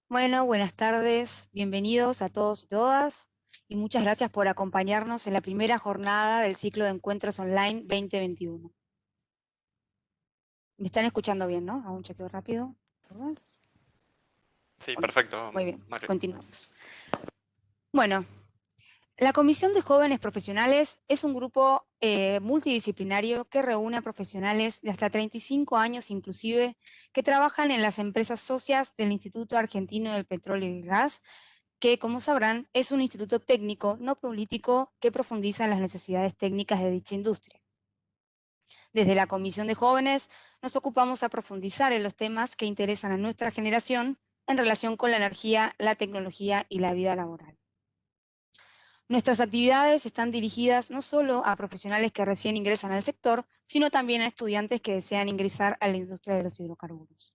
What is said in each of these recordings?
Bueno, buenas tardes, bienvenidos a todos y todas, y muchas gracias por acompañarnos en la primera jornada del ciclo de encuentros online 2021. ¿Me están escuchando bien, no? Hago un chequeo rápido. ¿Todas? Sí, Ok, perfecto, muy bien, Mario. continuamos. Bueno, la Comisión de Jóvenes Profesionales es un grupo multidisciplinario que reúne a profesionales de hasta 35 años inclusive que trabajan en las empresas socias del Instituto Argentino del Petróleo y Gas, que, como sabrán, es un instituto técnico no político que profundiza en las necesidades técnicas de dicha industria. Desde la Comisión de Jóvenes nos ocupamos a profundizar en los temas que interesan a nuestra generación en relación con la energía, la tecnología y la vida laboral. Nuestras actividades están dirigidas no solo a profesionales que recién ingresan al sector, sino también a estudiantes que desean ingresar a la industria de los hidrocarburos.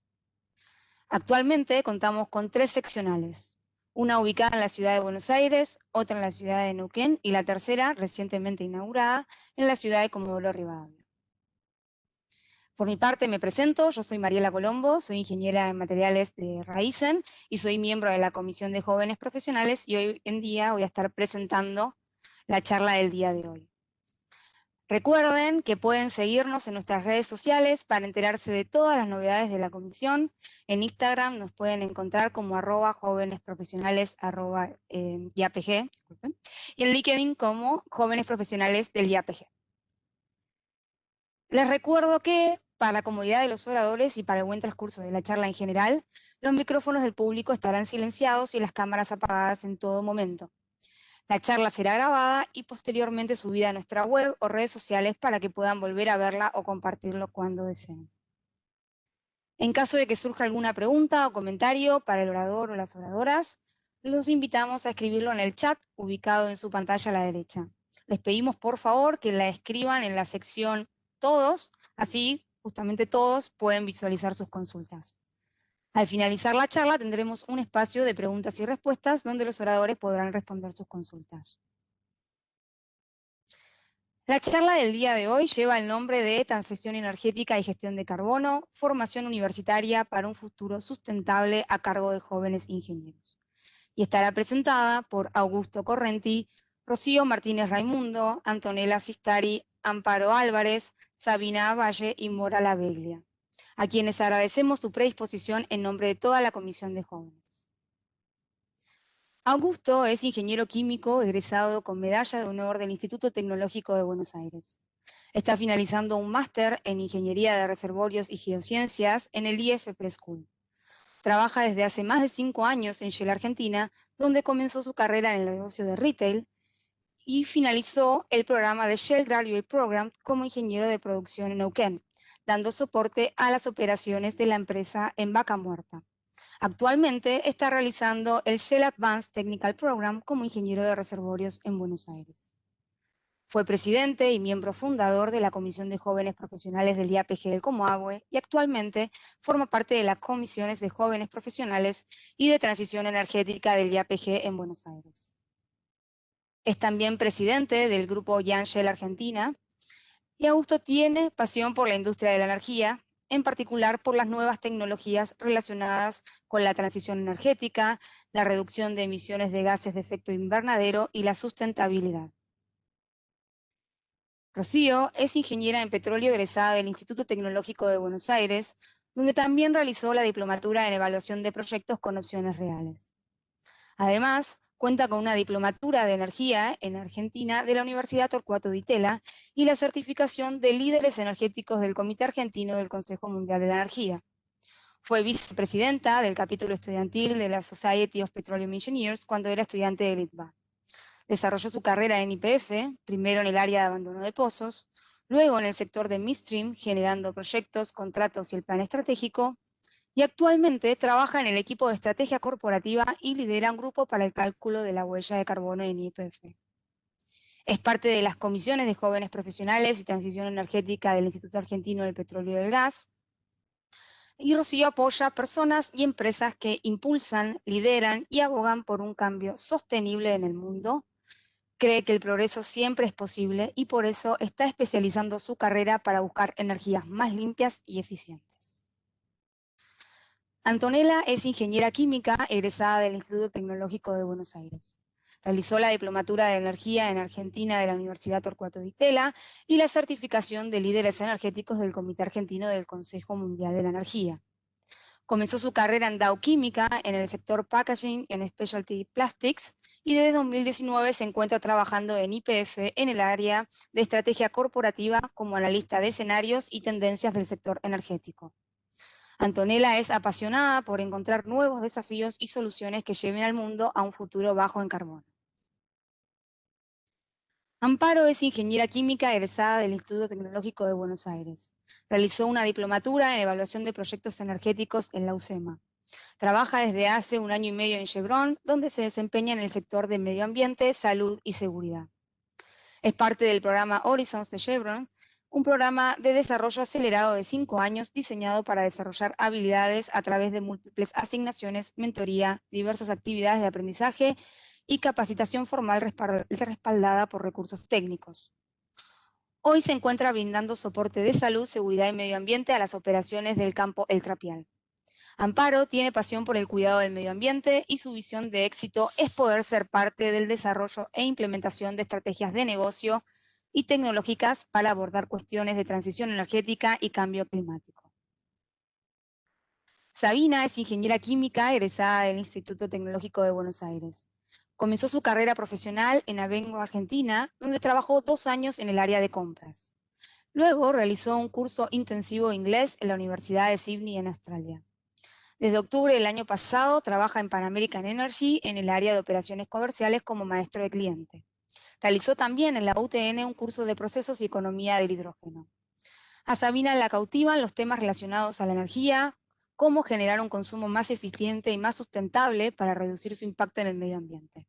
Actualmente contamos con 3 seccionales, una ubicada en la ciudad de Buenos Aires, otra en la ciudad de Neuquén y la tercera, recientemente inaugurada, en la ciudad de Comodoro Rivadavia. Por mi parte me presento, yo soy Mariela Colombo, soy ingeniera en materiales de Raizen y soy miembro de la Comisión de Jóvenes Profesionales y hoy en día voy a estar presentando la charla del día de hoy. Recuerden que pueden seguirnos en nuestras redes sociales para enterarse de todas las novedades de la comisión. En Instagram nos pueden encontrar como @jóvenesprofesionales @IAPG, disculpen, y en LinkedIn como Jóvenes Profesionales del IAPG. Les recuerdo que, para la comodidad de los oradores y para el buen transcurso de la charla en general, los micrófonos del público estarán silenciados y las cámaras apagadas en todo momento. La charla será grabada y posteriormente subida a nuestra web o redes sociales para que puedan volver a verla o compartirlo cuando deseen. En caso de que surja alguna pregunta o comentario para el orador o las oradoras, los invitamos a escribirlo en el chat ubicado en su pantalla a la derecha. Les pedimos por favor que la escriban en la sección Todos, así justamente todos pueden visualizar sus consultas. Al finalizar la charla tendremos un espacio de preguntas y respuestas donde los oradores podrán responder sus consultas. La charla del día de hoy lleva el nombre de Transición Energética y Gestión de Carbono, formación universitaria para un futuro sustentable a cargo de jóvenes ingenieros. Y estará presentada por Augusto Correnti, Rocío Martínez Raimundo, Antonella Sistari, Amparo Álvarez, Sabina Valle y Mora Laveglia, a quienes agradecemos su predisposición en nombre de toda la Comisión de Jóvenes. Augusto es ingeniero químico egresado con medalla de honor del Instituto Tecnológico de Buenos Aires. Está finalizando un máster en Ingeniería de Reservorios y Geociencias en el IFP School. Trabaja desde hace más de 5 años en Shell Argentina, donde comenzó su carrera en el negocio de retail y finalizó el programa de Shell Graduate Program como ingeniero de producción en Neuquén, dando soporte a las operaciones de la empresa en Vaca Muerta. Actualmente está realizando el Shell Advanced Technical Program como ingeniero de reservorios en Buenos Aires. Fue presidente y miembro fundador de la Comisión de Jóvenes Profesionales del IAPG del Comoagüe y actualmente forma parte de las comisiones de Jóvenes Profesionales y de Transición Energética del IAPG en Buenos Aires. Es también presidente del grupo Young Shell Argentina y Augusto tiene pasión por la industria de la energía, en particular por las nuevas tecnologías relacionadas con la transición energética, la reducción de emisiones de gases de efecto invernadero y la sustentabilidad. Rocío es ingeniera en petróleo egresada del Instituto Tecnológico de Buenos Aires, donde también realizó la diplomatura en evaluación de proyectos con opciones reales. Además, cuenta con una diplomatura de energía en Argentina de la Universidad Torcuato Di Tella y la certificación de líderes energéticos del Comité Argentino del Consejo Mundial de la Energía. Fue vicepresidenta del capítulo estudiantil de la Society of Petroleum Engineers cuando era estudiante de LITBA. Desarrolló su carrera en YPF, primero en el área de abandono de pozos, luego en el sector de midstream, generando proyectos, contratos y el plan estratégico, y actualmente trabaja en el equipo de estrategia corporativa y lidera un grupo para el cálculo de la huella de carbono en YPF. Es parte de las comisiones de jóvenes profesionales y transición energética del Instituto Argentino del Petróleo y del Gas, y Rocío apoya a personas y empresas que impulsan, lideran y abogan por un cambio sostenible en el mundo. Cree que el progreso siempre es posible y por eso está especializando su carrera para buscar energías más limpias y eficientes. Antonella es ingeniera química egresada del Instituto Tecnológico de Buenos Aires. Realizó la diplomatura de energía en Argentina de la Universidad Torcuato Di Tella y la certificación de líderes energéticos del Comité Argentino del Consejo Mundial de la Energía. Comenzó su carrera en Dow Química en el sector Packaging and Specialty Plastics y desde 2019 se encuentra trabajando en YPF en el área de estrategia corporativa como analista de escenarios y tendencias del sector energético. Antonella es apasionada por encontrar nuevos desafíos y soluciones que lleven al mundo a un futuro bajo en carbono. Amparo es ingeniera química egresada del Instituto Tecnológico de Buenos Aires. Realizó una diplomatura en evaluación de proyectos energéticos en la UCEMA. Trabaja desde hace 1 año y medio en Chevron, donde se desempeña en el sector de medio ambiente, salud y seguridad. Es parte del programa Horizons de Chevron, un programa de desarrollo acelerado de 5 años diseñado para desarrollar habilidades a través de múltiples asignaciones, mentoría, diversas actividades de aprendizaje y capacitación formal respaldada por recursos técnicos. Hoy se encuentra brindando soporte de salud, seguridad y medio ambiente a las operaciones del campo El Trapial. Amparo tiene pasión por el cuidado del medio ambiente y su visión de éxito es poder ser parte del desarrollo e implementación de estrategias de negocio y tecnológicas para abordar cuestiones de transición energética y cambio climático. Sabina es ingeniera química egresada del Instituto Tecnológico de Buenos Aires. Comenzó su carrera profesional en Avengo, Argentina, donde trabajó 2 años en el área de compras. Luego realizó un curso intensivo de inglés en la Universidad de Sydney en Australia. Desde octubre del año pasado trabaja en Pan American Energy en el área de operaciones comerciales como maestro de cliente. Realizó también en la UTN un curso de procesos y economía del hidrógeno. A Sabina la cautivan los temas relacionados a la energía, cómo generar un consumo más eficiente y más sustentable para reducir su impacto en el medio ambiente.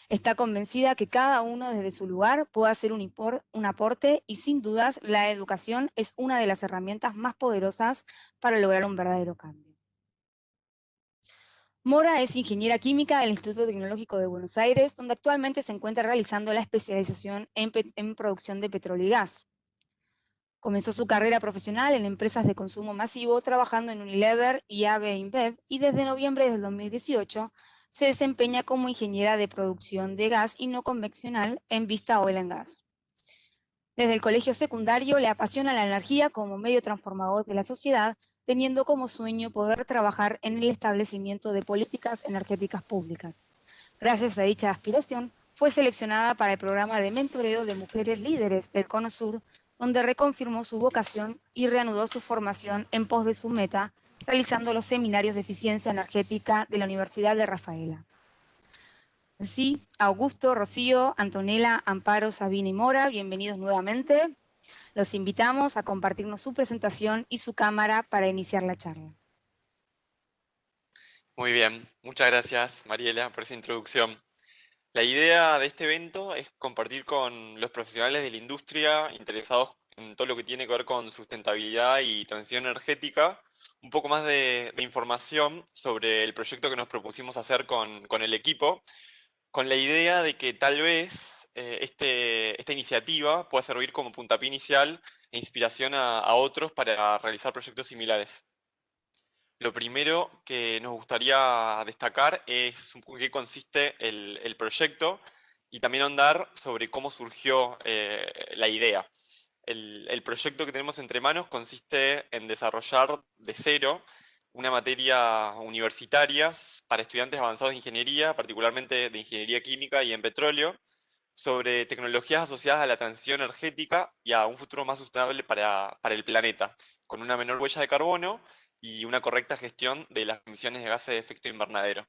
Está convencida que cada uno desde su lugar puede hacer un aporte y sin dudas la educación es una de las herramientas más poderosas para lograr un verdadero cambio. Mora es ingeniera química del Instituto Tecnológico de Buenos Aires, donde actualmente se encuentra realizando la especialización en producción de petróleo y gas. Comenzó su carrera profesional en empresas de consumo masivo, trabajando en Unilever y AB InBev, y desde noviembre del 2018 se desempeña como ingeniera de producción de gas y no convencional en Vista Oil and Gas. Desde el colegio secundario le apasiona la energía como medio transformador de la sociedad, teniendo como sueño poder trabajar en el establecimiento de políticas energéticas públicas. Gracias a dicha aspiración, fue seleccionada para el programa de mentoreo de mujeres líderes del Cono Sur, donde reconfirmó su vocación y reanudó su formación en pos de su meta, realizando los seminarios de eficiencia energética de la Universidad de Rafaela. Sí, Augusto, Rocío, Antonella, Amparo, Sabina y Mora, bienvenidos nuevamente. Los invitamos a compartirnos su presentación y su cámara para iniciar la charla. Muy bien, muchas gracias Mariela por esa introducción. La idea de este evento es compartir con los profesionales de la industria interesados en todo lo que tiene que ver con sustentabilidad y transición energética, un poco más de información sobre el proyecto que nos propusimos hacer con el equipo, con la idea de que tal vez esta iniciativa pueda servir como puntapié inicial e inspiración a otros para realizar proyectos similares. Lo primero que nos gustaría destacar es un poco en qué consiste el proyecto y también ahondar sobre cómo surgió la idea. El proyecto que tenemos entre manos consiste en desarrollar de cero una materia universitaria para estudiantes avanzados de ingeniería, particularmente de ingeniería química y en petróleo, sobre tecnologías asociadas a la transición energética y a un futuro más sustentable para el planeta, con una menor huella de carbono y una correcta gestión de las emisiones de gases de efecto invernadero.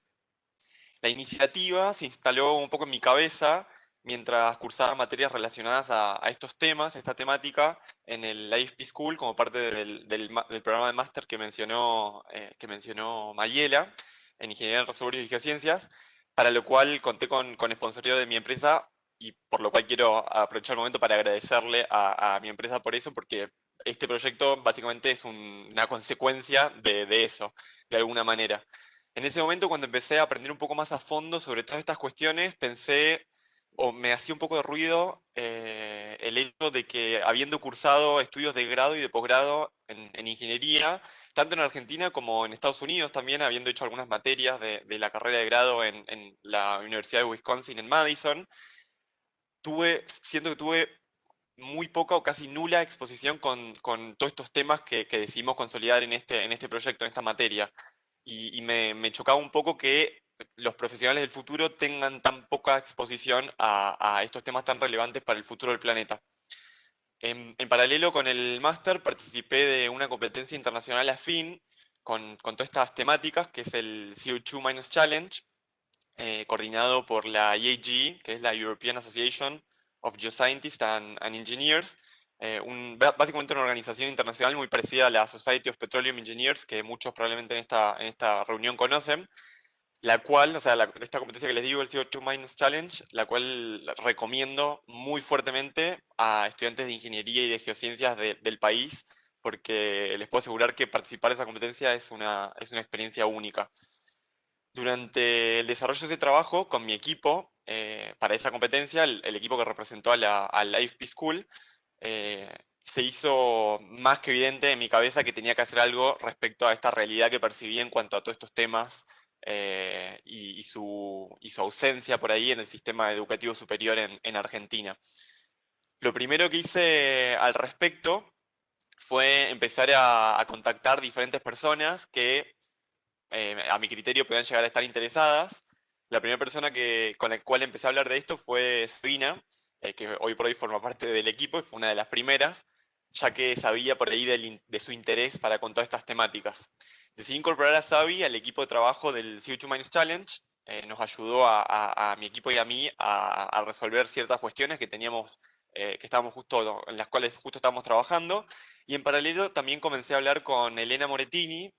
La iniciativa se instaló un poco en mi cabeza mientras cursaba materias relacionadas a estos temas, esta temática, en el IFP School como parte del programa de máster que mencionó Mayela en Ingeniería en Reservorios y Geociencias, para lo cual conté con sponsorio de mi empresa y por lo cual quiero aprovechar el momento para agradecerle a mi empresa por eso, porque este proyecto básicamente es una consecuencia de eso, de alguna manera. En ese momento, cuando empecé a aprender un poco más a fondo sobre todas estas cuestiones, pensé, o me hacía un poco de ruido, el hecho de que habiendo cursado estudios de grado y de posgrado en ingeniería, tanto en Argentina como en Estados Unidos también, habiendo hecho algunas materias de la carrera de grado en la Universidad de Wisconsin en Madison, siento que tuve muy poca o casi nula exposición con todos estos temas que decidimos consolidar en este proyecto, en esta materia. Y me chocaba un poco que los profesionales del futuro tengan tan poca exposición a estos temas tan relevantes para el futuro del planeta. En paralelo con el máster participé de una competencia internacional afín con todas estas temáticas, que es el CO2 Minus Challenge, coordinado por la EAGE, que es la European Association of Geoscientists and Engineers, básicamente una organización internacional muy parecida a la Society of Petroleum Engineers, que muchos probablemente en esta reunión conocen, la cual, o sea, esta competencia que les digo, el CO2 Minus Challenge, la cual recomiendo muy fuertemente a estudiantes de ingeniería y de geociencias del país, porque les puedo asegurar que participar de esa competencia es una experiencia única. Durante el desarrollo de ese trabajo con mi equipo, para esa competencia, el equipo que representó a la AFP School, eh, se hizo más que evidente en mi cabeza que tenía que hacer algo respecto a esta realidad que percibí en cuanto a todos estos temas y su ausencia por ahí en el sistema educativo superior en Argentina. Lo primero que hice al respecto fue empezar a contactar diferentes personas que a mi criterio podían llegar a estar interesadas. La primera persona con la cual empecé a hablar de esto fue Sabina, que hoy por hoy forma parte del equipo y fue una de las primeras, ya que sabía por ahí de su interés para con todas estas temáticas. Decidí incorporar a Sabi al equipo de trabajo del CO2 Minds Challenge. Nos ayudó a mi equipo y a mí a resolver ciertas cuestiones que teníamos, que estábamos en las cuales justo estábamos trabajando. Y en paralelo también comencé a hablar con Elena Morettini,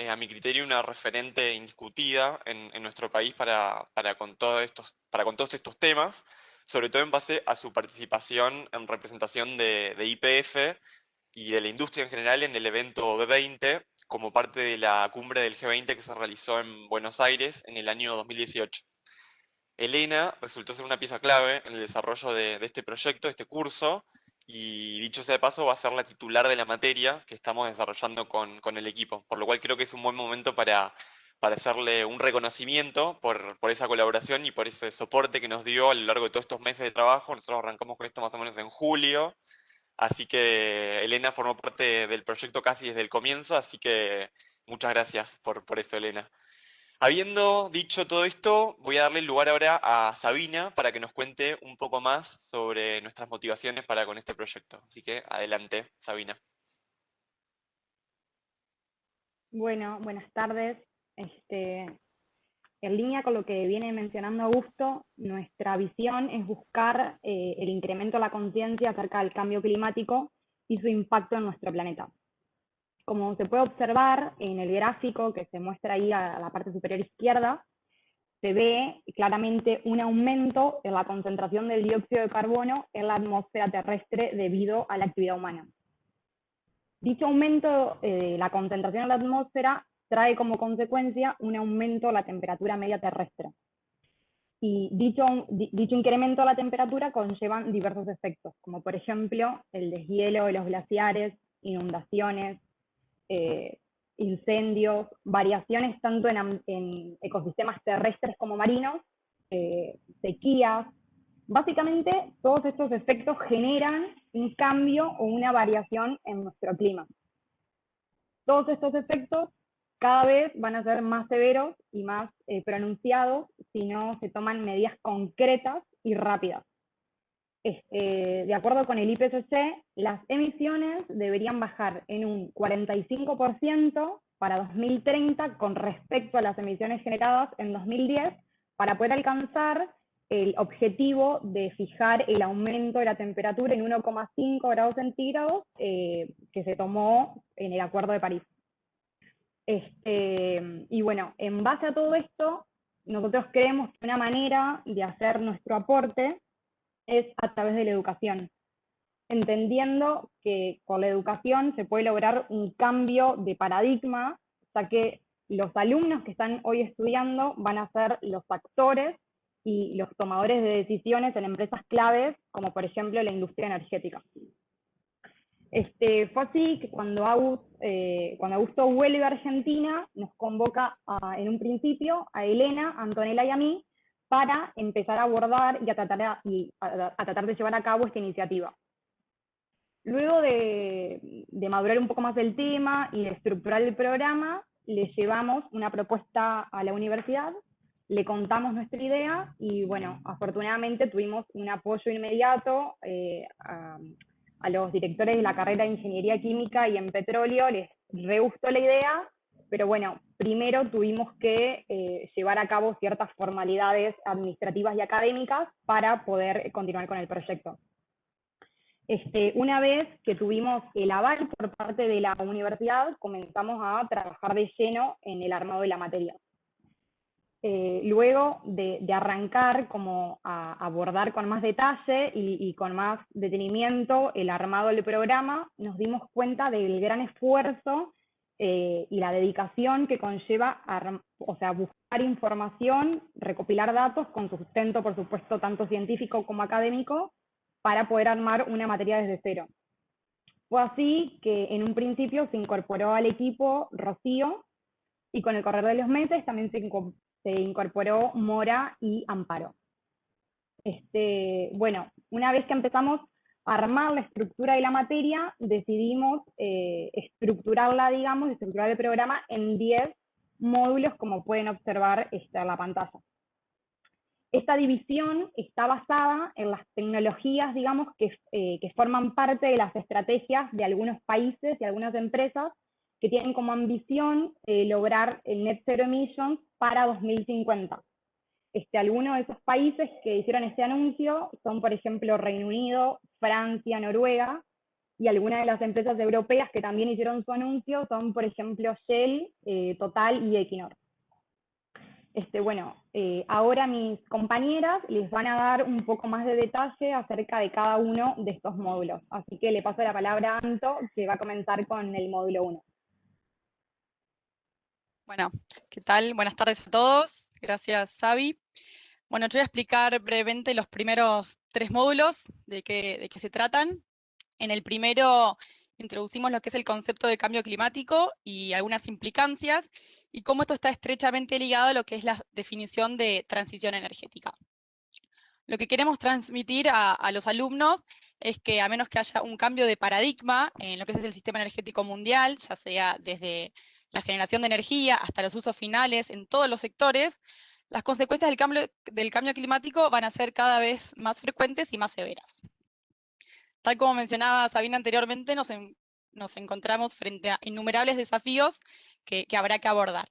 a mi criterio, una referente indiscutida en nuestro país para con todos estos temas, sobre todo en base a su participación en representación de YPF y de la industria en general en el evento B20, como parte de la cumbre del G20 que se realizó en Buenos Aires en el año 2018. Elena resultó ser una pieza clave en el desarrollo de este proyecto, de este curso, y dicho sea de paso, va a ser la titular de la materia que estamos desarrollando con el equipo, por lo cual creo que es un buen momento para hacerle un reconocimiento por esa colaboración y por ese soporte que nos dio a lo largo de todos estos meses de trabajo. Nosotros arrancamos con esto más o menos en julio, así que Elena formó parte del proyecto casi desde el comienzo, así que muchas gracias por eso, Elena. Habiendo dicho todo esto, voy a darle el lugar ahora a Sabina para que nos cuente un poco más sobre nuestras motivaciones para con este proyecto. Así que adelante, Sabina. Bueno, buenas tardes. En línea con lo que viene mencionando Augusto, nuestra visión es buscar el incremento de la conciencia acerca del cambio climático y su impacto en nuestro planeta. Como se puede observar en el gráfico que se muestra ahí a la parte superior izquierda, se ve claramente un aumento en la concentración del dióxido de carbono en la atmósfera terrestre debido a la actividad humana. Dicho aumento de la concentración en la atmósfera trae como consecuencia un aumento de la temperatura media terrestre. Y dicho incremento de la temperatura conllevan diversos efectos, como por ejemplo el deshielo de los glaciares, inundaciones, incendios, variaciones tanto en ecosistemas terrestres como marinos, sequías. Básicamente, todos estos efectos generan un cambio o una variación en nuestro clima. Todos estos efectos cada vez van a ser más severos y más pronunciados si no se toman medidas concretas y rápidas. De acuerdo con el IPCC, las emisiones deberían bajar en un 45% para 2030 con respecto a las emisiones generadas en 2010 para poder alcanzar el objetivo de fijar el aumento de la temperatura en 1,5 grados centígrados que se tomó en el Acuerdo de París. Y bueno, en base a todo esto, nosotros creemos que una manera de hacer nuestro aporte es a través de la educación, entendiendo que con la educación se puede lograr un cambio de paradigma, ya que los alumnos que están hoy estudiando van a ser los actores y los tomadores de decisiones en empresas claves, como por ejemplo la industria energética. Fue así que cuando Agus cuando Augusto vuelve a Argentina, nos convoca en un principio a Elena, a Antonella y a mí para empezar a abordar y a tratar de llevar a cabo esta iniciativa. Luego de madurar un poco más el tema y de estructurar el programa, le llevamos una propuesta a la universidad, le contamos nuestra idea y bueno, afortunadamente tuvimos un apoyo inmediato a los directores de la carrera de Ingeniería Química y en Petróleo, les re gustó la idea, pero bueno, primero tuvimos que llevar a cabo ciertas formalidades administrativas y académicas para poder continuar con el proyecto. Una vez que tuvimos el aval por parte de la universidad, comenzamos a trabajar de lleno en el armado de la materia. Luego de arrancar como a abordar con más detalle y con más detenimiento el armado del programa, nos dimos cuenta del gran esfuerzo y la dedicación que conlleva buscar información, recopilar datos con sustento, por supuesto, tanto científico como académico, para poder armar una materia desde cero. Fue así que en un principio se incorporó al equipo Rocío, y con el correr de los meses también se incorporó Mora y Amparo. Bueno, una vez que empezamos a armar la estructura de la materia, decidimos estructurar el programa en 10 módulos, como pueden observar en la pantalla. Esta división está basada en las tecnologías, digamos, que forman parte de las estrategias de algunos países y algunas empresas que tienen como ambición lograr el Net Zero Emissions para 2050. Algunos de esos países que hicieron este anuncio son, por ejemplo, Reino Unido, Francia, Noruega, y algunas de las empresas europeas que también hicieron su anuncio son, por ejemplo, Shell, Total y Equinor. Ahora mis compañeras les van a dar un poco más de detalle acerca de cada uno de estos módulos. Así que le paso la palabra a Anto, que va a comenzar con el módulo 1. Bueno, ¿qué tal? Buenas tardes a todos. Gracias, Xavi. Bueno, yo voy a explicar brevemente los primeros 3 módulos de qué se tratan. En el primero introducimos lo que es el concepto de cambio climático y algunas implicancias, y cómo esto está estrechamente ligado a lo que es la definición de transición energética. Lo que queremos transmitir a los alumnos es que, a menos que haya un cambio de paradigma en lo que es el sistema energético mundial, ya sea desde la generación de energía hasta los usos finales en todos los sectores, las consecuencias del cambio climático van a ser cada vez más frecuentes y más severas. Tal como mencionaba Sabina anteriormente, nos encontramos frente a innumerables desafíos que habrá que abordar.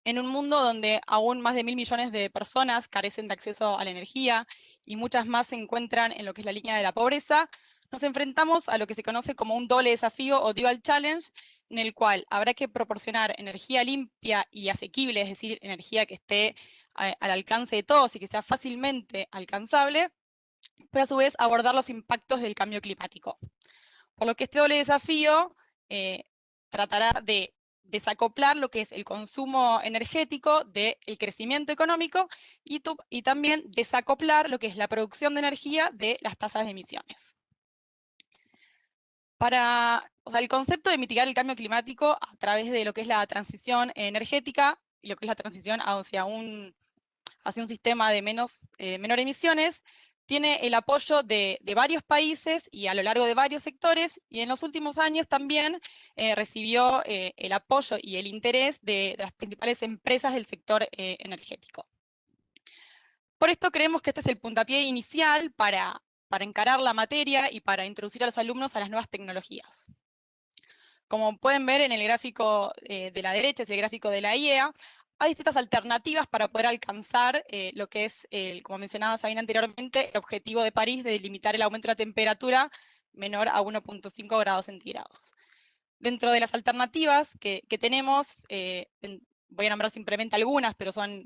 En un mundo donde aún más de 1.000 millones de personas carecen de acceso a la energía y muchas más se encuentran en lo que es la línea de la pobreza, nos enfrentamos a lo que se conoce como un doble desafío o dual challenge, en el cual habrá que proporcionar energía limpia y asequible, es decir, energía que esté al alcance de todos y que sea fácilmente alcanzable, pero a su vez abordar los impactos del cambio climático. Por lo que este doble desafío tratará de desacoplar lo que es el consumo energético del crecimiento económico y también desacoplar lo que es la producción de energía de las tasas de emisiones. El concepto de mitigar el cambio climático a través de lo que es la transición energética y lo que es la transición hacia un sistema de menor emisiones, tiene el apoyo de varios países y a lo largo de varios sectores, y en los últimos años también recibió el apoyo y el interés de las principales empresas del sector energético. Por esto creemos que este es el puntapié inicial para encarar la materia y para introducir a los alumnos a las nuevas tecnologías. Como pueden ver en el gráfico de la derecha, es el gráfico de la IEA, hay distintas alternativas para poder alcanzar lo que es, como mencionaba Sabina anteriormente, el objetivo de París de limitar el aumento de la temperatura menor a 1.5 grados centígrados. Dentro de las alternativas que tenemos, voy a nombrar simplemente algunas, pero son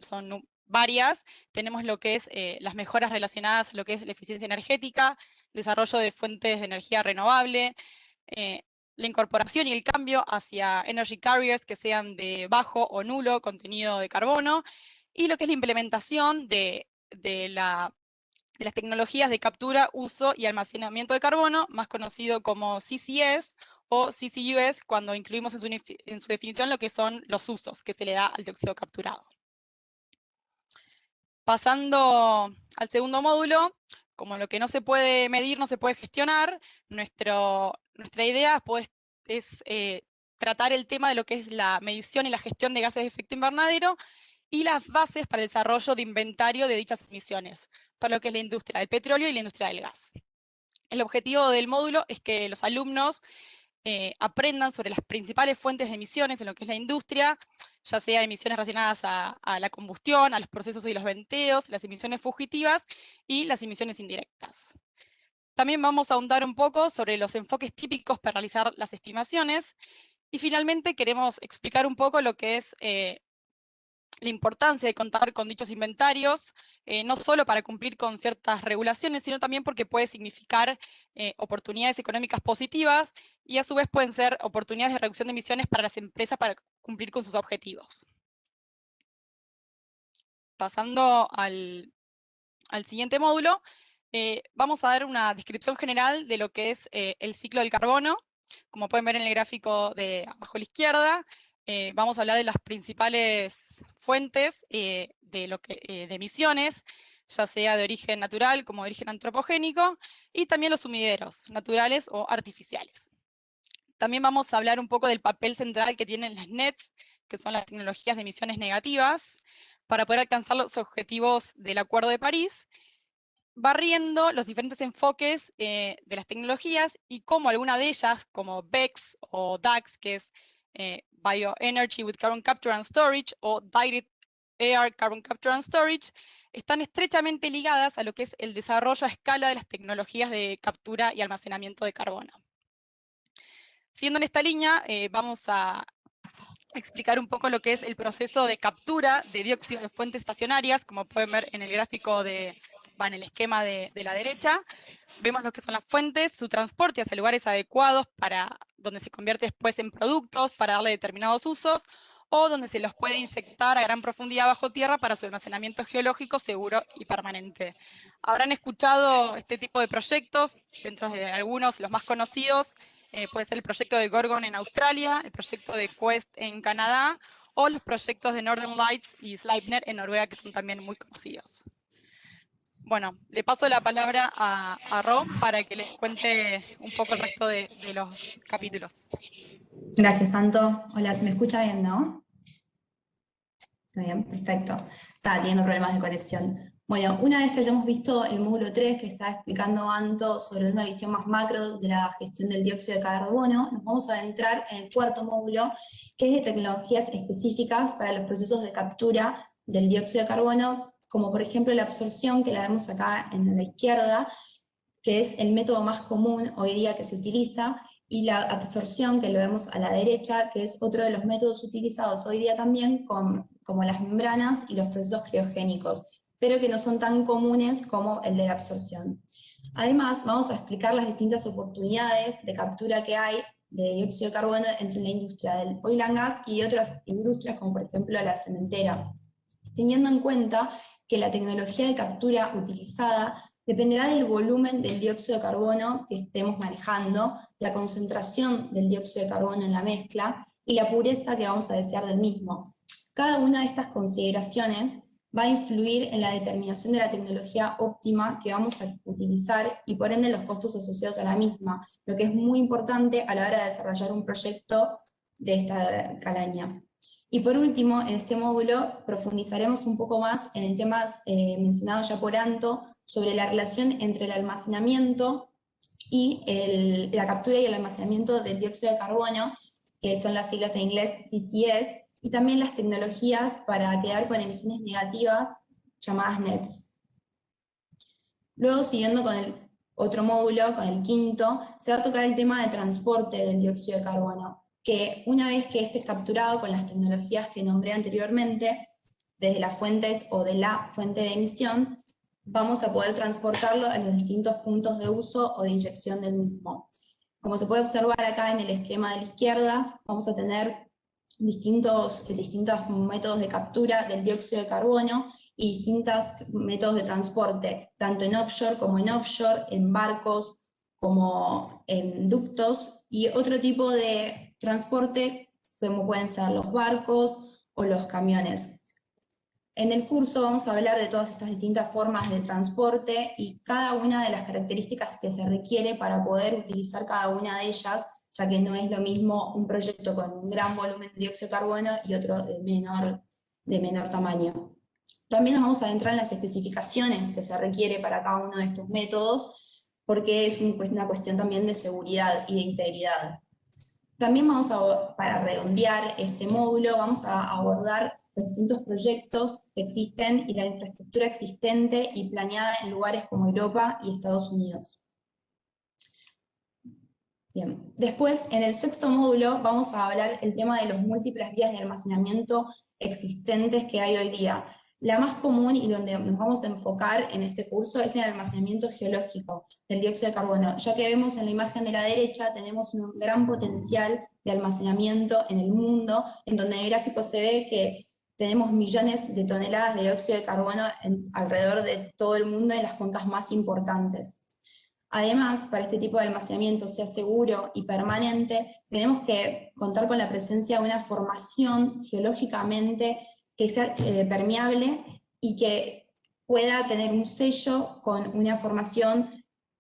varias. Tenemos lo que es las mejoras relacionadas a lo que es la eficiencia energética, desarrollo de fuentes de energía renovable, la incorporación y el cambio hacia energy carriers que sean de bajo o nulo contenido de carbono, y lo que es la implementación de las tecnologías de captura, uso y almacenamiento de carbono, más conocido como CCS o CCUS cuando incluimos en su definición lo que son los usos que se le da al dióxido capturado. Pasando al segundo módulo, como lo que no se puede medir no se puede gestionar, nuestra idea es tratar el tema de lo que es la medición y la gestión de gases de efecto invernadero y las bases para el desarrollo de inventario de dichas emisiones, para lo que es la industria del petróleo y la industria del gas. El objetivo del módulo es que los alumnos aprendan sobre las principales fuentes de emisiones en lo que es la industria, ya sea emisiones relacionadas a la combustión, a los procesos y los venteos, las emisiones fugitivas y las emisiones indirectas. También vamos a ahondar un poco sobre los enfoques típicos para realizar las estimaciones y finalmente queremos explicar un poco lo que es la importancia de contar con dichos inventarios, no solo para cumplir con ciertas regulaciones, sino también porque puede significar oportunidades económicas positivas y a su vez pueden ser oportunidades de reducción de emisiones para las empresas para cumplir con sus objetivos. Pasando al siguiente módulo, vamos a dar una descripción general de lo que es el ciclo del carbono. Como pueden ver en el gráfico de abajo a la izquierda, vamos a hablar de las principales fuentes de emisiones, ya sea de origen natural como de origen antropogénico, y también los sumideros, naturales o artificiales. También vamos a hablar un poco del papel central que tienen las NETs, que son las tecnologías de emisiones negativas, para poder alcanzar los objetivos del Acuerdo de París, barriendo los diferentes enfoques de las tecnologías y cómo alguna de ellas, como BECCS o DACS, que es Bioenergy with Carbon Capture and Storage, o Direct Air Carbon Capture and Storage, están estrechamente ligadas a lo que es el desarrollo a escala de las tecnologías de captura y almacenamiento de carbono. Siguiendo en esta línea, vamos a explicar un poco lo que es el proceso de captura de dióxido de fuentes estacionarias, como pueden ver en el gráfico en el esquema de la derecha. Vemos lo que son las fuentes, su transporte hacia lugares adecuados para donde se convierte después en productos para darle determinados usos, o donde se los puede inyectar a gran profundidad bajo tierra para su almacenamiento geológico seguro y permanente. Habrán escuchado este tipo de proyectos, dentro de algunos, los más conocidos, puede ser el proyecto de Gorgon en Australia, el proyecto de Quest en Canadá, o los proyectos de Northern Lights y Sleipner en Noruega, que son también muy conocidos. Bueno, le paso la palabra a Rob para que les cuente un poco el resto de los capítulos. Gracias, Santo. Hola, ¿se me escucha bien, no? Está bien, perfecto. Está teniendo problemas de conexión. Bueno, una vez que hayamos visto el módulo 3 que está explicando Anto sobre una visión más macro de la gestión del dióxido de carbono, nos vamos a adentrar en el cuarto módulo, que es de tecnologías específicas para los procesos de captura del dióxido de carbono, como por ejemplo la absorción, que la vemos acá en la izquierda, que es el método más común hoy día que se utiliza, y la absorción, que lo vemos a la derecha, que es otro de los métodos utilizados hoy día también, como las membranas y los procesos criogénicos, pero que no son tan comunes como el de la absorción. Además, vamos a explicar las distintas oportunidades de captura que hay de dióxido de carbono entre la industria del oil and gas y otras industrias, como por ejemplo la cementera, teniendo en cuenta que la tecnología de captura utilizada dependerá del volumen del dióxido de carbono que estemos manejando, la concentración del dióxido de carbono en la mezcla y la pureza que vamos a desear del mismo. Cada una de estas consideraciones va a influir en la determinación de la tecnología óptima que vamos a utilizar y por ende los costos asociados a la misma, lo que es muy importante a la hora de desarrollar un proyecto de esta calaña. Y por último, en este módulo profundizaremos un poco más en el tema mencionado ya por Anto, sobre la relación entre el almacenamiento y la captura y el almacenamiento del dióxido de carbono, que son las siglas en inglés CCS, y también las tecnologías para quedar con emisiones negativas llamadas NETs. Luego, siguiendo con el otro módulo, con el quinto, se va a tocar el tema de transporte del dióxido de carbono, que una vez que este es capturado con las tecnologías que nombré anteriormente, desde las fuentes o de la fuente de emisión, vamos a poder transportarlo a los distintos puntos de uso o de inyección del mismo. Como se puede observar acá en el esquema de la izquierda, vamos a tener distintos métodos de captura del dióxido de carbono y distintos métodos de transporte, tanto en offshore como en offshore, en barcos, como ductos, y otro tipo de transporte, como pueden ser los barcos o los camiones. En el curso vamos a hablar de todas estas distintas formas de transporte y cada una de las características que se requiere para poder utilizar cada una de ellas, ya que no es lo mismo un proyecto con un gran volumen de dióxido de carbono y otro de menor tamaño. También nos vamos a adentrar en las especificaciones que se requiere para cada uno de estos métodos, porque es una cuestión también de seguridad y de integridad. También para redondear este módulo, vamos a abordar los distintos proyectos que existen y la infraestructura existente y planeada en lugares como Europa y Estados Unidos. Bien. Después, en el sexto módulo, vamos a hablar el tema de las múltiples vías de almacenamiento existentes que hay hoy día. La más común y donde nos vamos a enfocar en este curso es el almacenamiento geológico del dióxido de carbono, ya que vemos en la imagen de la derecha, tenemos un gran potencial de almacenamiento en el mundo, en donde en el gráfico se ve que tenemos millones de toneladas de dióxido de carbono alrededor de todo el mundo en las cuencas más importantes. Además, para este tipo de almacenamiento sea seguro y permanente, tenemos que contar con la presencia de una formación geológicamente que sea permeable y que pueda tener un sello con una formación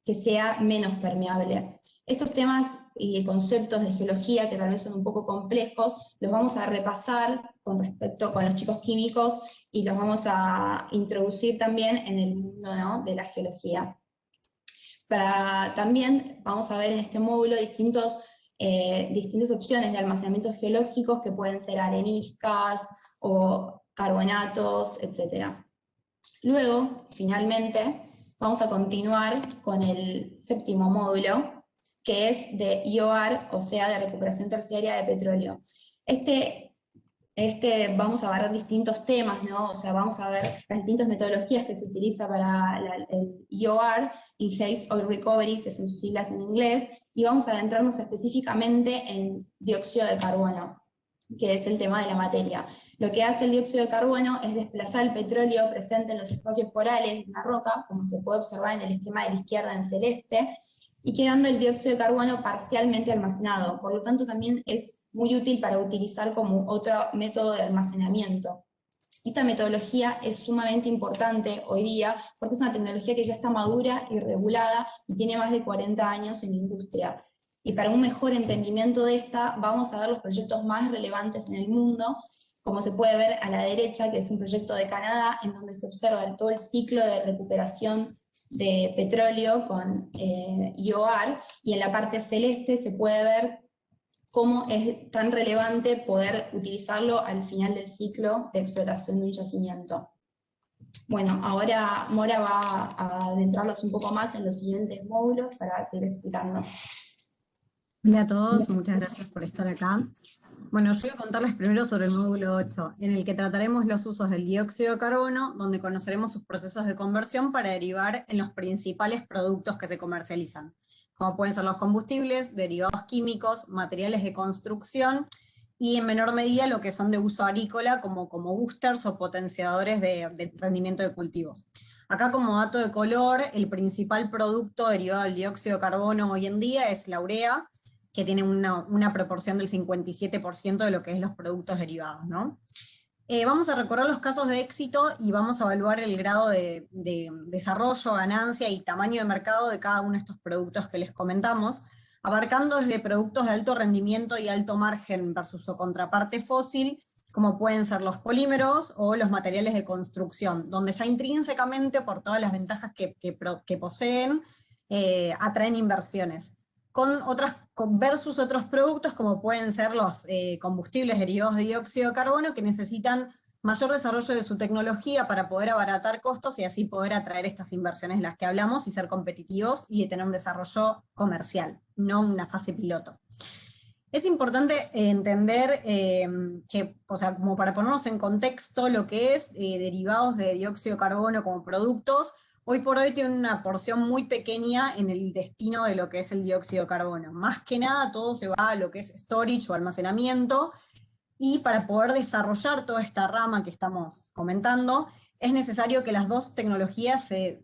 que sea menos permeable. Estos temas y conceptos de geología, que tal vez son un poco complejos, los vamos a repasar con los chicos químicos y los vamos a introducir también en el mundo, ¿no?, de la geología. También vamos a ver en este módulo distintas opciones de almacenamientos geológicos que pueden ser areniscas o carbonatos, etc. Luego, finalmente, vamos a continuar con el séptimo módulo, que es de EOR, o sea, de recuperación terciaria de petróleo. Vamos a agarrar distintos temas, ¿no? O sea, vamos a ver las distintas metodologías que se utiliza para el EOR, Enhanced Oil Recovery, que son sus siglas en inglés, y vamos a adentrarnos específicamente en dióxido de carbono, que es el tema de la materia. Lo que hace el dióxido de carbono es desplazar el petróleo presente en los espacios porales de una roca, como se puede observar en el esquema de la izquierda en celeste, y quedando el dióxido de carbono parcialmente almacenado. Por lo tanto, también es muy útil para utilizar como otro método de almacenamiento. Esta metodología es sumamente importante hoy día porque es una tecnología que ya está madura y regulada y tiene más de 40 años en la industria. Y para un mejor entendimiento de esta, vamos a ver los proyectos más relevantes en el mundo, como se puede ver a la derecha, que es un proyecto de Canadá, en donde se observa todo el ciclo de recuperación de petróleo con EOR, y en la parte celeste se puede ver cómo es tan relevante poder utilizarlo al final del ciclo de explotación de un yacimiento. Bueno, ahora Mora va a adentrarlos un poco más en los siguientes módulos para seguir explicando. Hola a todos, muchas gracias por estar acá. Bueno, yo voy a contarles primero sobre el módulo 8, en el que trataremos los usos del dióxido de carbono, donde conoceremos sus procesos de conversión para derivar en los principales productos que se comercializan, como pueden ser los combustibles, derivados químicos, materiales de construcción y en menor medida lo que son de uso agrícola como boosters o potenciadores de rendimiento de cultivos. Acá como dato de color, el principal producto derivado del dióxido de carbono hoy en día es la urea, que tiene una proporción del 57% de lo que es los productos derivados, ¿no? Vamos a recorrer los casos de éxito y vamos a evaluar el grado de desarrollo, ganancia y tamaño de mercado de cada uno de estos productos que les comentamos, abarcando desde productos de alto rendimiento y alto margen versus su contraparte fósil, como pueden ser los polímeros o los materiales de construcción, donde ya intrínsecamente, por todas las ventajas que poseen, atraen inversiones. Versus otros productos como pueden ser los combustibles derivados de dióxido de carbono, que necesitan mayor desarrollo de su tecnología para poder abaratar costos y así poder atraer estas inversiones de las que hablamos y ser competitivos y tener un desarrollo comercial, no una fase piloto. Es importante entender que, o sea, como para ponernos en contexto lo que es derivados de dióxido de carbono como productos, hoy por hoy tiene una porción muy pequeña en el destino de lo que es el dióxido de carbono. Más que nada todo se va a lo que es storage o almacenamiento, y para poder desarrollar toda esta rama que estamos comentando, es necesario que las dos tecnologías se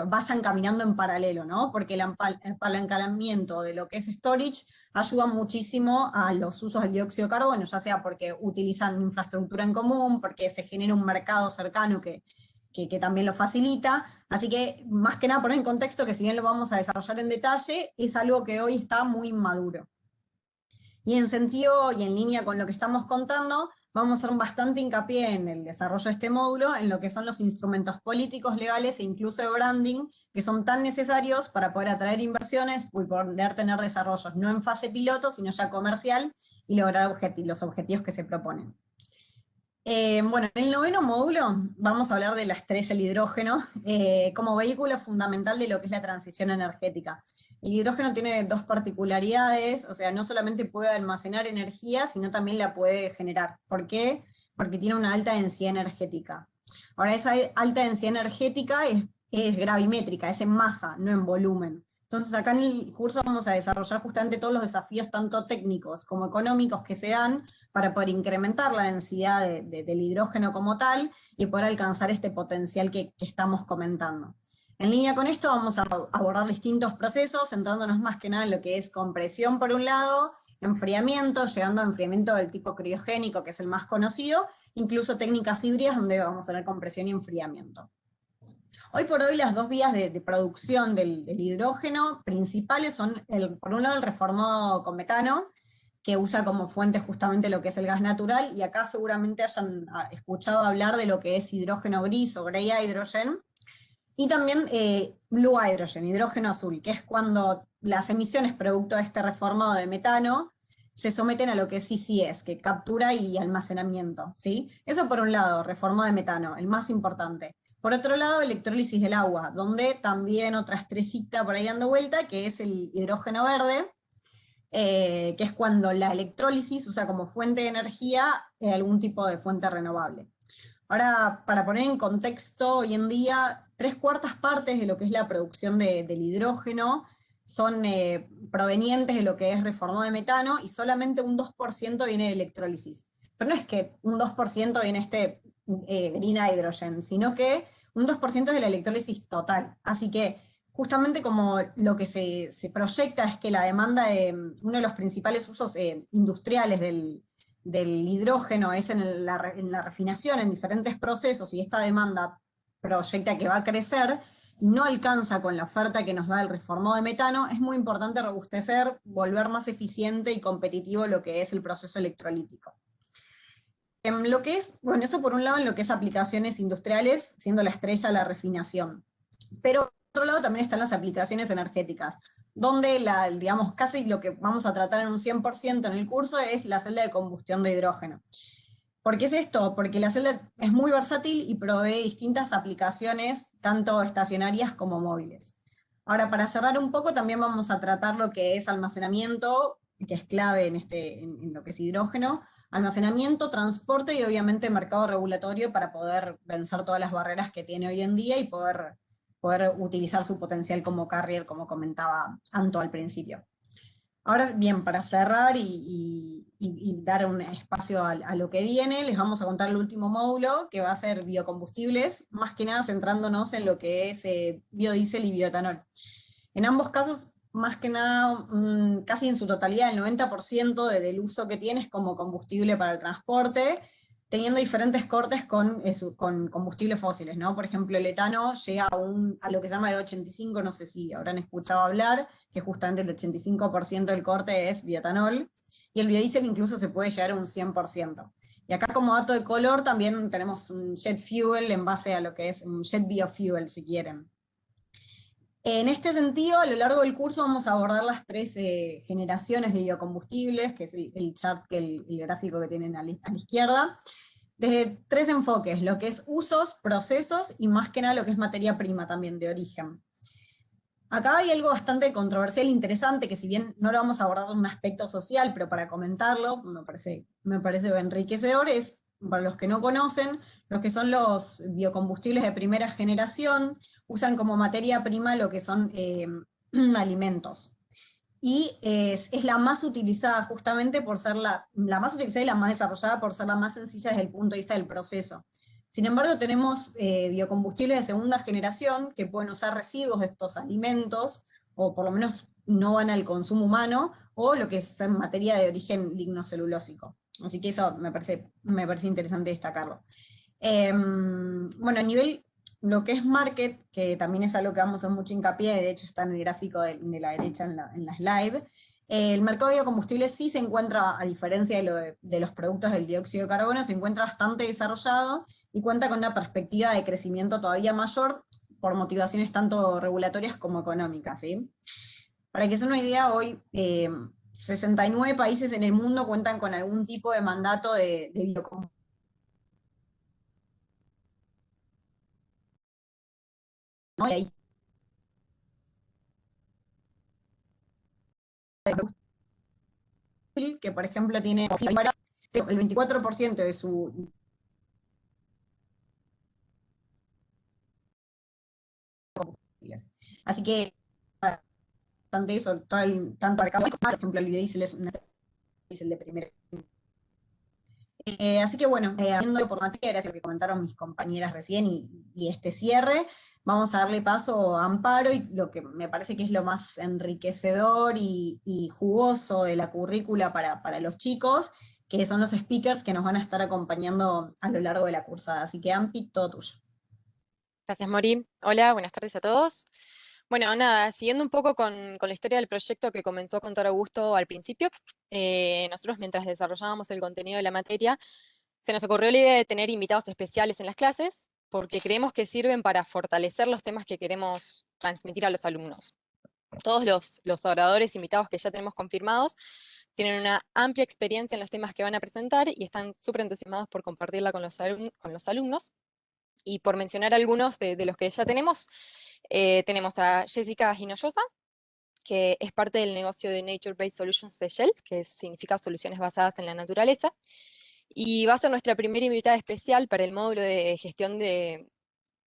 vayan caminando en paralelo, ¿no? Porque el apalancamiento de lo que es storage ayuda muchísimo a los usos del dióxido de carbono, ya sea porque utilizan infraestructura en común, porque se genera un mercado cercano que también lo facilita. Así que, más que nada, poner en contexto que si bien lo vamos a desarrollar en detalle, es algo que hoy está muy inmaduro. Y en sentido y en línea con lo que estamos contando, vamos a hacer bastante hincapié en el desarrollo de este módulo, en lo que son los instrumentos políticos, legales e incluso de branding, que son tan necesarios para poder atraer inversiones y poder tener desarrollos no en fase piloto, sino ya comercial, y lograr los objetivos que se proponen. Bueno, en el noveno módulo vamos a hablar de la estrella, el hidrógeno, como vehículo fundamental de lo que es la transición energética. El hidrógeno tiene dos particularidades, o sea, no solamente puede almacenar energía, sino también la puede generar. ¿Por qué? Porque tiene una alta densidad energética. Ahora, esa alta densidad energética es gravimétrica, es en masa, no en volumen. Entonces acá en el curso vamos a desarrollar justamente todos los desafíos tanto técnicos como económicos que se dan para poder incrementar la densidad del hidrógeno como tal y poder alcanzar este potencial que estamos comentando. En línea con esto vamos a abordar distintos procesos, centrándonos más que nada en lo que es compresión por un lado, enfriamiento, llegando a enfriamiento del tipo criogénico, que es el más conocido, incluso técnicas híbridas donde vamos a tener compresión y enfriamiento. Hoy por hoy las dos vías de producción del hidrógeno principales son, por un lado, el reformado con metano, que usa como fuente justamente lo que es el gas natural, y acá seguramente hayan escuchado hablar de lo que es hidrógeno gris o grey hydrogen, y también blue hydrogen, hidrógeno azul, que es cuando las emisiones producto de este reformado de metano se someten a lo que es CCS, que captura y almacenamiento, ¿sí? Eso por un lado, reformado de metano, el más importante. Por otro lado, electrólisis del agua, donde también otra estrellita por ahí dando vuelta, que es el hidrógeno verde, que es cuando la electrólisis usa como fuente de energía algún tipo de fuente renovable. Ahora, para poner en contexto, hoy en día, 3/4 partes de lo que es la producción del hidrógeno son provenientes de lo que es reformado de metano, y solamente un 2% viene de electrólisis. Pero no es que un 2% viene green hydrogen, sino que un 2% es de la electrólisis total. Así que justamente como lo que se proyecta es que la demanda uno de los principales usos industriales del hidrógeno es en la refinación, en diferentes procesos, y esta demanda proyecta que va a crecer, y no alcanza con la oferta que nos da el reformado de metano, es muy importante robustecer, volver más eficiente y competitivo lo que es el proceso electrolítico. Lo que es, bueno, eso por un lado en lo que es aplicaciones industriales, siendo la estrella la refinación. Pero por otro lado también están las aplicaciones energéticas, donde digamos, casi lo que vamos a tratar en un 100% en el curso es la celda de combustión de hidrógeno. ¿Por qué es esto? Porque la celda es muy versátil y provee distintas aplicaciones, tanto estacionarias como móviles. Ahora, para cerrar un poco, también vamos a tratar lo que es almacenamiento, que es clave en lo que es hidrógeno, almacenamiento, transporte y obviamente mercado regulatorio para poder vencer todas las barreras que tiene hoy en día y poder utilizar su potencial como carrier, como comentaba Anto al principio. Ahora bien, para cerrar y dar un espacio a lo que viene, les vamos a contar el último módulo, que va a ser biocombustibles, más que nada centrándonos en lo que es biodiesel y bioetanol. En ambos casos, más que nada, casi en su totalidad, el 90% del uso que tiene es como combustible para el transporte, teniendo diferentes cortes con combustibles fósiles, ¿no? Por ejemplo, el etano llega a lo que se llama de 85, no sé si habrán escuchado hablar, que justamente el 85% del corte es bioetanol, y el biodiesel incluso se puede llegar a un 100%. Y acá como dato de color también tenemos un jet fuel en base a lo que es un jet biofuel, si quieren. En este sentido, a lo largo del curso vamos a abordar las 3 generaciones de biocombustibles, que es el chart, el gráfico que tienen a la izquierda, desde 3 enfoques, lo que es usos, procesos y más que nada lo que es materia prima también de origen. Acá hay algo bastante controversial e interesante, que si bien no lo vamos a abordar en un aspecto social, pero para comentarlo, me parece enriquecedor, es, para los que no conocen, los que son los biocombustibles de primera generación, usan como materia prima lo que son alimentos. Y es la más utilizada justamente por ser la más utilizada y la más desarrollada por ser la más sencilla desde el punto de vista del proceso. Sin embargo, tenemos biocombustibles de segunda generación que pueden usar residuos de estos alimentos, o por lo menos no van al consumo humano, o lo que es en materia de origen lignocelulósico. Así que eso me parece interesante destacarlo. Bueno, a nivel lo que es market, que también es algo que vamos a hacer mucho hincapié, de hecho está en el gráfico de la derecha en la slide, el mercado de biocombustibles sí se encuentra, a diferencia de los productos del dióxido de carbono, se encuentra bastante desarrollado y cuenta con una perspectiva de crecimiento todavía mayor por motivaciones tanto regulatorias como económicas, ¿sí? Para que se den una idea, hoy 69 países en el mundo cuentan con algún tipo de mandato de biocombustibles. ¿No? Y ahí, que por ejemplo tiene el 24% de su... Así que bastante eso, tanto mercado, por ejemplo, el biodiesel es un diésel de primera. Así que bueno, viendo por materia, gracias a lo que comentaron mis compañeras recién y este cierre, vamos a darle paso a Amparo y lo que me parece que es lo más enriquecedor y jugoso de la currícula para los chicos, que son los speakers que nos van a estar acompañando a lo largo de la cursada. Así que Ampi, todo tuyo. Gracias, Mori. Hola, buenas tardes a todos. Bueno, nada, siguiendo un poco con la historia del proyecto que comenzó a contar Augusto al principio, nosotros mientras desarrollábamos el contenido de la materia, se nos ocurrió la idea de tener invitados especiales en las clases, porque creemos que sirven para fortalecer los temas que queremos transmitir a los alumnos. Todos los oradores invitados que ya tenemos confirmados tienen una amplia experiencia en los temas que van a presentar y están súper entusiasmados por compartirla con los alumnos. Y por mencionar algunos de los que ya tenemos, tenemos a Jessica Hinojosa, que es parte del negocio de Nature Based Solutions de Shell, que significa soluciones basadas en la naturaleza, y va a ser nuestra primera invitada especial para el módulo de gestión de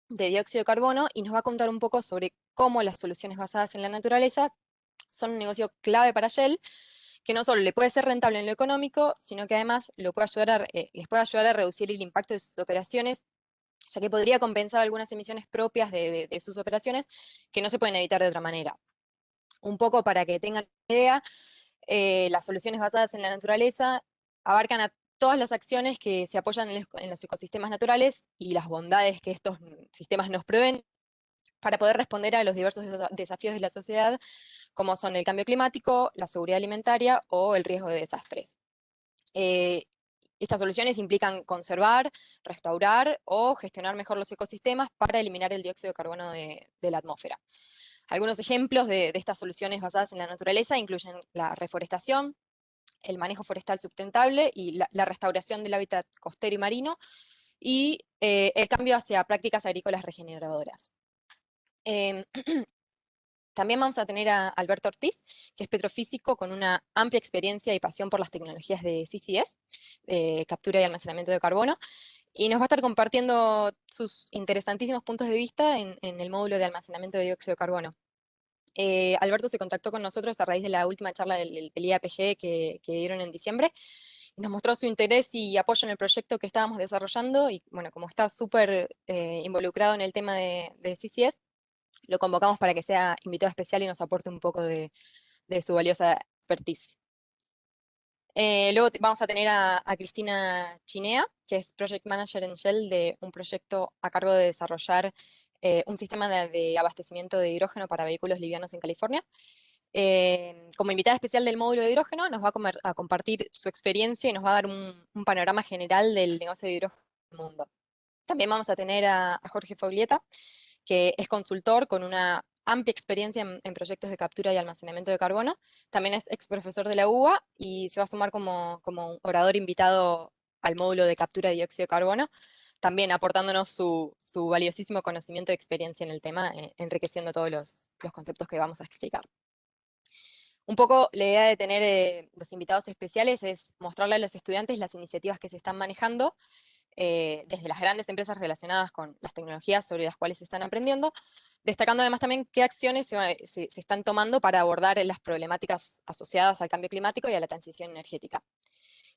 dióxido de carbono, y nos va a contar un poco sobre cómo las soluciones basadas en la naturaleza son un negocio clave para Shell, que no solo le puede ser rentable en lo económico, sino que además les puede ayudar a reducir el impacto de sus operaciones, ya que podría compensar algunas emisiones propias de sus operaciones que no se pueden evitar de otra manera. Un poco para que tengan una idea, las soluciones basadas en la naturaleza abarcan a todas las acciones que se apoyan en los ecosistemas naturales y las bondades que estos sistemas nos proveen para poder responder a los diversos desafíos de la sociedad, como son el cambio climático, la seguridad alimentaria o el riesgo de desastres. Estas soluciones implican conservar, restaurar o gestionar mejor los ecosistemas para eliminar el dióxido de carbono de la atmósfera. Algunos ejemplos de estas soluciones basadas en la naturaleza incluyen la reforestación, el manejo forestal sustentable y la restauración del hábitat costero y marino, y el cambio hacia prácticas agrícolas regeneradoras. También vamos a tener a Alberto Ortiz, que es petrofísico con una amplia experiencia y pasión por las tecnologías de CCS, captura y almacenamiento de carbono, y nos va a estar compartiendo sus interesantísimos puntos de vista en el módulo de almacenamiento de dióxido de carbono. Alberto se contactó con nosotros a raíz de la última charla del IAPG que dieron en diciembre, y nos mostró su interés y apoyo en el proyecto que estábamos desarrollando, y bueno, como está súper involucrado en el tema de CCS, lo convocamos para que sea invitado especial y nos aporte un poco de su valiosa expertise. Luego vamos a tener a Cristina Chinea, que es Project Manager en Shell de un proyecto a cargo de desarrollar un sistema de abastecimiento de hidrógeno para vehículos livianos en California. Como invitada especial del módulo de hidrógeno, nos va a compartir su experiencia y nos va a dar un panorama general del negocio de hidrógeno en el mundo. También vamos a tener a Jorge Foglietta, que es consultor con una amplia experiencia en proyectos de captura y almacenamiento de carbono. También es ex profesor de la UBA y se va a sumar como orador invitado al módulo de captura de dióxido de carbono, también aportándonos su valiosísimo conocimiento y experiencia en el tema, enriqueciendo todos los conceptos que vamos a explicar. Un poco la idea de tener los invitados especiales es mostrarle a los estudiantes las iniciativas que se están manejando, desde las grandes empresas relacionadas con las tecnologías sobre las cuales se están aprendiendo, destacando además también qué acciones se están tomando para abordar las problemáticas asociadas al cambio climático y a la transición energética.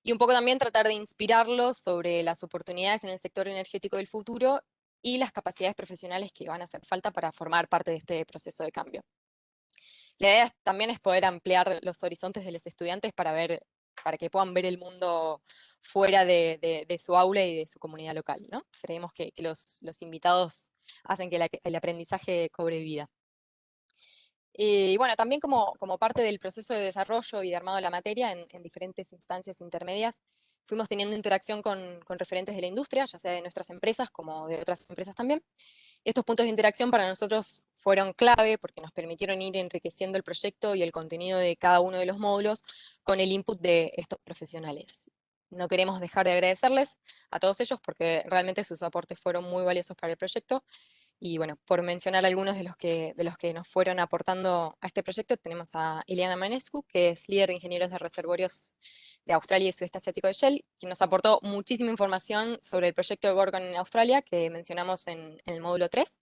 y un poco también tratar de inspirarlos sobre las oportunidades en el sector energético del futuro y las capacidades profesionales que van a hacer falta para formar parte de este proceso de cambio. La idea también es poder ampliar los horizontes de los estudiantes para que puedan ver el mundo fuera de su aula y de su comunidad local, ¿no? Creemos que los invitados hacen que el aprendizaje cobre vida. Y bueno, también como parte del proceso de desarrollo y de armado de la materia en diferentes instancias intermedias, fuimos teniendo interacción con referentes de la industria, ya sea de nuestras empresas como de otras empresas también. Estos puntos de interacción para nosotros fueron clave porque nos permitieron ir enriqueciendo el proyecto y el contenido de cada uno de los módulos con el input de estos profesionales. No queremos dejar de agradecerles a todos ellos porque realmente sus aportes fueron muy valiosos para el proyecto. Y bueno, por mencionar algunos de los que nos fueron aportando a este proyecto, tenemos a Ileana Manescu, que es líder de ingenieros de reservorios de Australia y Sudeste Asiático de Shell, quien nos aportó muchísima información sobre el proyecto de Gorgon en Australia, que mencionamos en el módulo 3.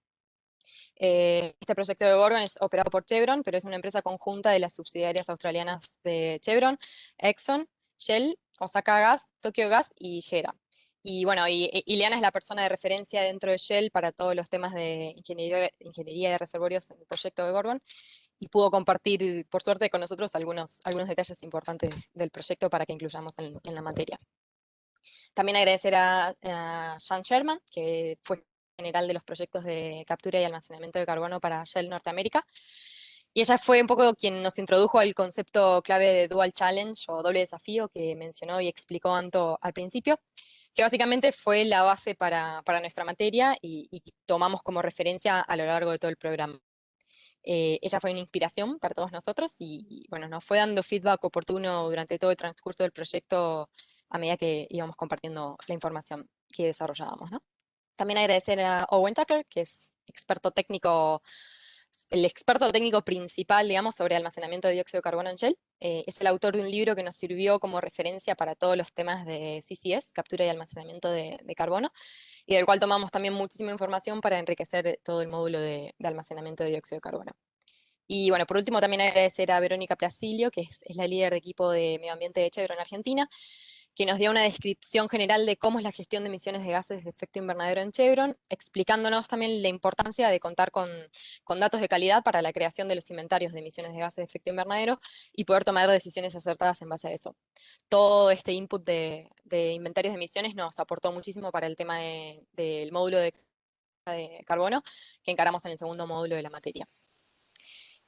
Este proyecto de Gorgon es operado por Chevron, pero es una empresa conjunta de las subsidiarias australianas de Chevron, Exxon, Shell, Osaka Gas, Tokyo Gas y Hera. Y bueno, Ileana es la persona de referencia dentro de Shell para todos los temas de ingeniería de reservorios en el proyecto de Gorgon, y pudo compartir, por suerte, con nosotros algunos detalles importantes del proyecto para que incluyamos en la materia. También agradecer a Sean Sherman, que fue general de los proyectos de captura y almacenamiento de carbono para Shell Norteamérica. Y ella fue un poco quien nos introdujo al concepto clave de Dual Challenge o doble desafío que mencionó y explicó Anto al principio, que básicamente fue la base para nuestra materia y tomamos como referencia a lo largo de todo el programa. Ella fue una inspiración para todos nosotros y bueno, nos fue dando feedback oportuno durante todo el transcurso del proyecto a medida que íbamos compartiendo la información que desarrollábamos, ¿no? También agradecer a Owen Tucker, que es el experto técnico principal, digamos, sobre almacenamiento de dióxido de carbono en Shell. Es el autor de un libro que nos sirvió como referencia para todos los temas de CCS, captura y almacenamiento de carbono, y del cual tomamos también muchísima información para enriquecer todo el módulo de almacenamiento de dióxido de carbono. Y bueno, por último también agradecer a Verónica Plasilio, que es la líder de equipo de medio ambiente de Chevron Argentina, que nos dio una descripción general de cómo es la gestión de emisiones de gases de efecto invernadero en Chevron, explicándonos también la importancia de contar con datos de calidad para la creación de los inventarios de emisiones de gases de efecto invernadero y poder tomar decisiones acertadas en base a eso. Todo este input de inventarios de emisiones nos aportó muchísimo para el tema del módulo de carbono que encaramos en el segundo módulo de la materia.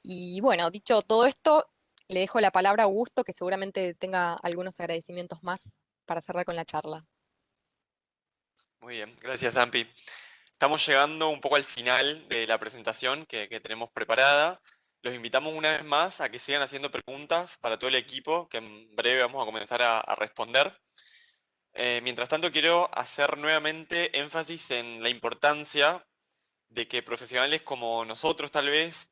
Y bueno, dicho todo esto, le dejo la palabra a Augusto, que seguramente tenga algunos agradecimientos más para cerrar con la charla. Muy bien, gracias, Ampi. Estamos llegando un poco al final de la presentación que tenemos preparada. Los invitamos una vez más a que sigan haciendo preguntas para todo el equipo, que en breve vamos a comenzar a responder. Mientras tanto, quiero hacer nuevamente énfasis en la importancia de que profesionales como nosotros, tal vez,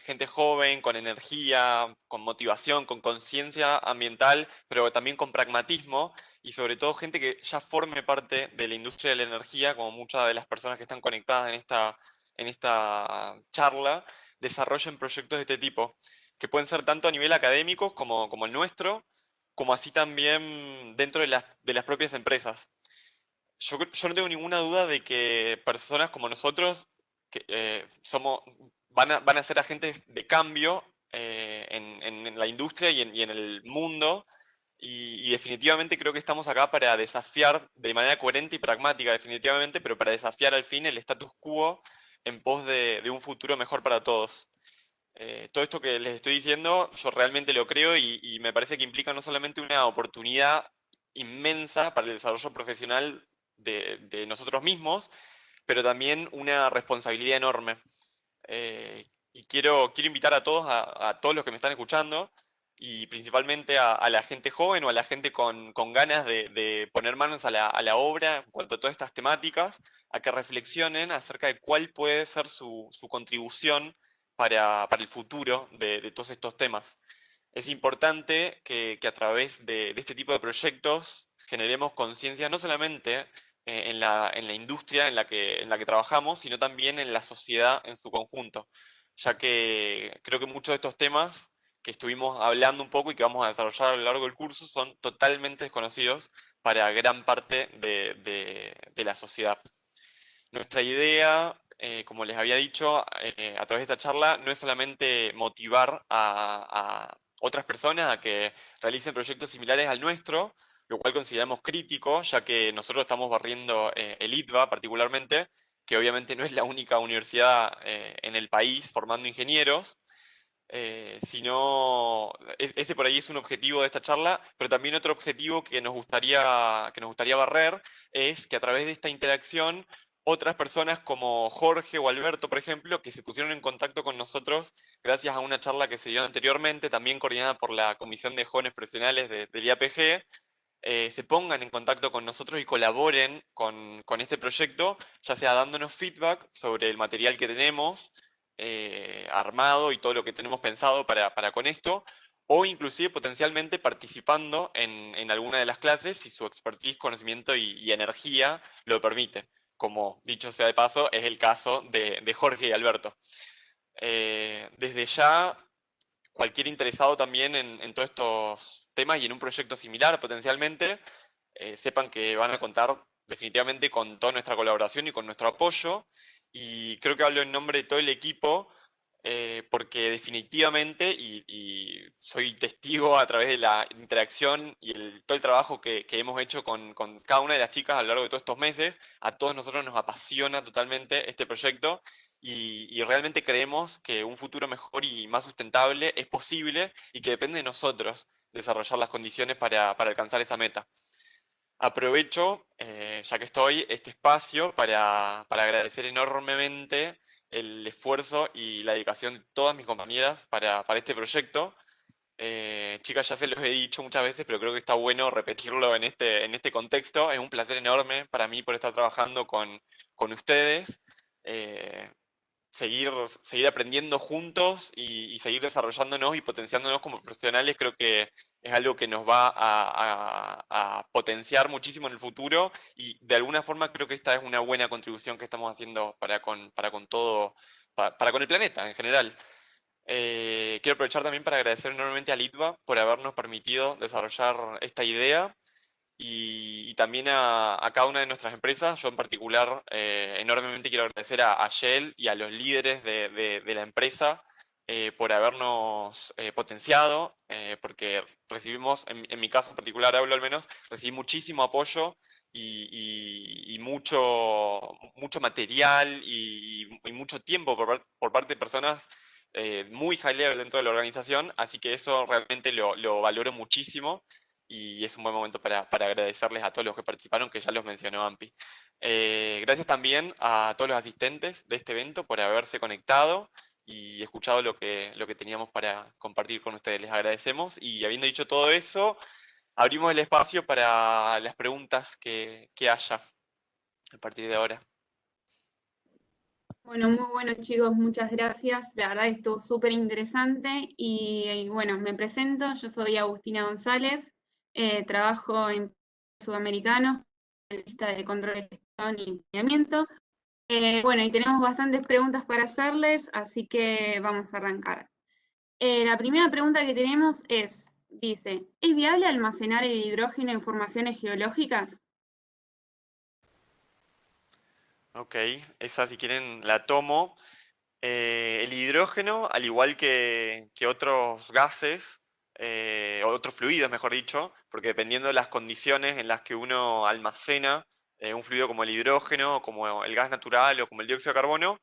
gente joven, con energía, con motivación, con conciencia ambiental, pero también con pragmatismo, y sobre todo gente que ya forme parte de la industria de la energía, como muchas de las personas que están conectadas en esta charla, desarrollen proyectos de este tipo, que pueden ser tanto a nivel académico como el nuestro, como así también dentro de las propias empresas. Yo no tengo ninguna duda de que personas como nosotros que, van a ser agentes de cambio en la industria y en el mundo, y definitivamente creo que estamos acá para desafiar de manera coherente y pragmática, definitivamente, pero para desafiar al fin el status quo en pos de un futuro mejor para todos. Todo esto que les estoy diciendo, yo realmente lo creo y me parece que implica no solamente una oportunidad inmensa para el desarrollo profesional de nosotros mismos, pero también una responsabilidad enorme. Y quiero invitar a todos, a todos los que me están escuchando, y principalmente a la gente joven o a la gente con ganas de poner manos a la obra en cuanto a todas estas temáticas, a que reflexionen acerca de cuál puede ser su contribución para el futuro de todos estos temas. Es importante que a través de este tipo de proyectos generemos conciencia no solamente en la industria en la que trabajamos, sino también en la sociedad en su conjunto, ya que creo que muchos de estos temas estuvimos hablando un poco y que vamos a desarrollar a lo largo del curso son totalmente desconocidos para gran parte de la sociedad. Nuestra idea, como les había dicho a través de esta charla, no es solamente motivar a otras personas a que realicen proyectos similares al nuestro, lo cual consideramos crítico, ya que nosotros estamos barriendo el ITBA particularmente, que obviamente no es la única universidad en el país formando ingenieros, sino ese por ahí es un objetivo de esta charla, pero también otro objetivo que nos gustaría barrer es que a través de esta interacción otras personas como Jorge o Alberto, por ejemplo, que se pusieron en contacto con nosotros gracias a una charla que se dio anteriormente, también coordinada por la Comisión de Jóvenes Profesionales del IAPG, se pongan en contacto con nosotros y colaboren con este proyecto, ya sea dándonos feedback sobre el material que tenemos armado y todo lo que tenemos pensado para con esto, o inclusive potencialmente participando en alguna de las clases si su expertise, conocimiento y energía lo permite. Como dicho sea de paso, es el caso de Jorge y Alberto. Desde ya, cualquier interesado también en todos estos temas y en un proyecto similar potencialmente, sepan que van a contar definitivamente con toda nuestra colaboración y con nuestro apoyo. Y creo que hablo en nombre de todo el equipo, porque definitivamente, y soy testigo a través de la interacción y todo el trabajo que hemos hecho con cada una de las chicas a lo largo de todos estos meses, a todos nosotros nos apasiona totalmente este proyecto y realmente creemos que un futuro mejor y más sustentable es posible y que depende de nosotros desarrollar las condiciones para alcanzar esa meta. Aprovecho, ya que estoy, este espacio para agradecer enormemente el esfuerzo y la dedicación de todas mis compañeras para este proyecto. Chicas, ya se los he dicho muchas veces, pero creo que está bueno repetirlo en este contexto. Es un placer enorme para mí por estar trabajando con ustedes. Eh, seguir aprendiendo juntos y seguir desarrollándonos y potenciándonos como profesionales, creo que es algo que nos va a potenciar muchísimo en el futuro y de alguna forma creo que esta es una buena contribución que estamos haciendo para con todo, para con el planeta en general. Quiero aprovechar también para agradecer enormemente a Litva por habernos permitido desarrollar esta idea y también a cada una de nuestras empresas. Yo en particular enormemente quiero agradecer a Shell y a los líderes de la empresa por habernos potenciado, porque recibimos, en mi caso en particular hablo al menos, recibí muchísimo apoyo y mucho material y mucho tiempo por parte de personas muy high level dentro de la organización, así que eso realmente lo valoro muchísimo y es un buen momento para agradecerles a todos los que participaron, que ya los mencionó Ampi. Gracias también a todos los asistentes de este evento por haberse conectado y escuchado lo que teníamos para compartir con ustedes. Les agradecemos y habiendo dicho todo eso, abrimos el espacio para las preguntas que haya a partir de ahora. Bueno, muy bueno chicos, muchas gracias. La verdad que estuvo súper interesante y bueno, me presento, yo soy Agustina González, trabajo en Sudamericanos, en la lista de control de gestión y planeamiento. Bueno, y tenemos bastantes preguntas para hacerles, así que vamos a arrancar. La primera pregunta que tenemos dice, ¿es viable almacenar el hidrógeno en formaciones geológicas? Ok, esa si quieren la tomo. El hidrógeno, al igual que otros gases, o otros fluidos, mejor dicho, porque dependiendo de las condiciones en las que uno almacena un fluido como el hidrógeno, como el gas natural o como el dióxido de carbono,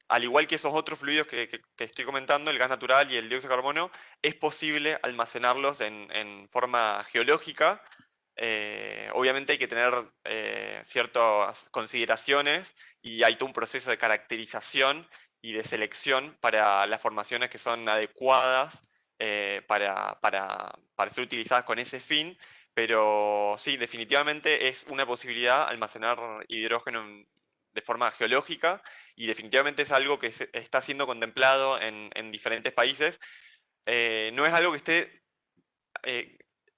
al igual que esos otros fluidos que estoy comentando, el gas natural y el dióxido de carbono, es posible almacenarlos en forma geológica. Obviamente hay que tener ciertas consideraciones y hay todo un proceso de caracterización y de selección para las formaciones que son adecuadas para ser utilizadas con ese fin, pero sí, definitivamente es una posibilidad almacenar hidrógeno de forma geológica y definitivamente es algo que está siendo contemplado en diferentes países. No es algo que esté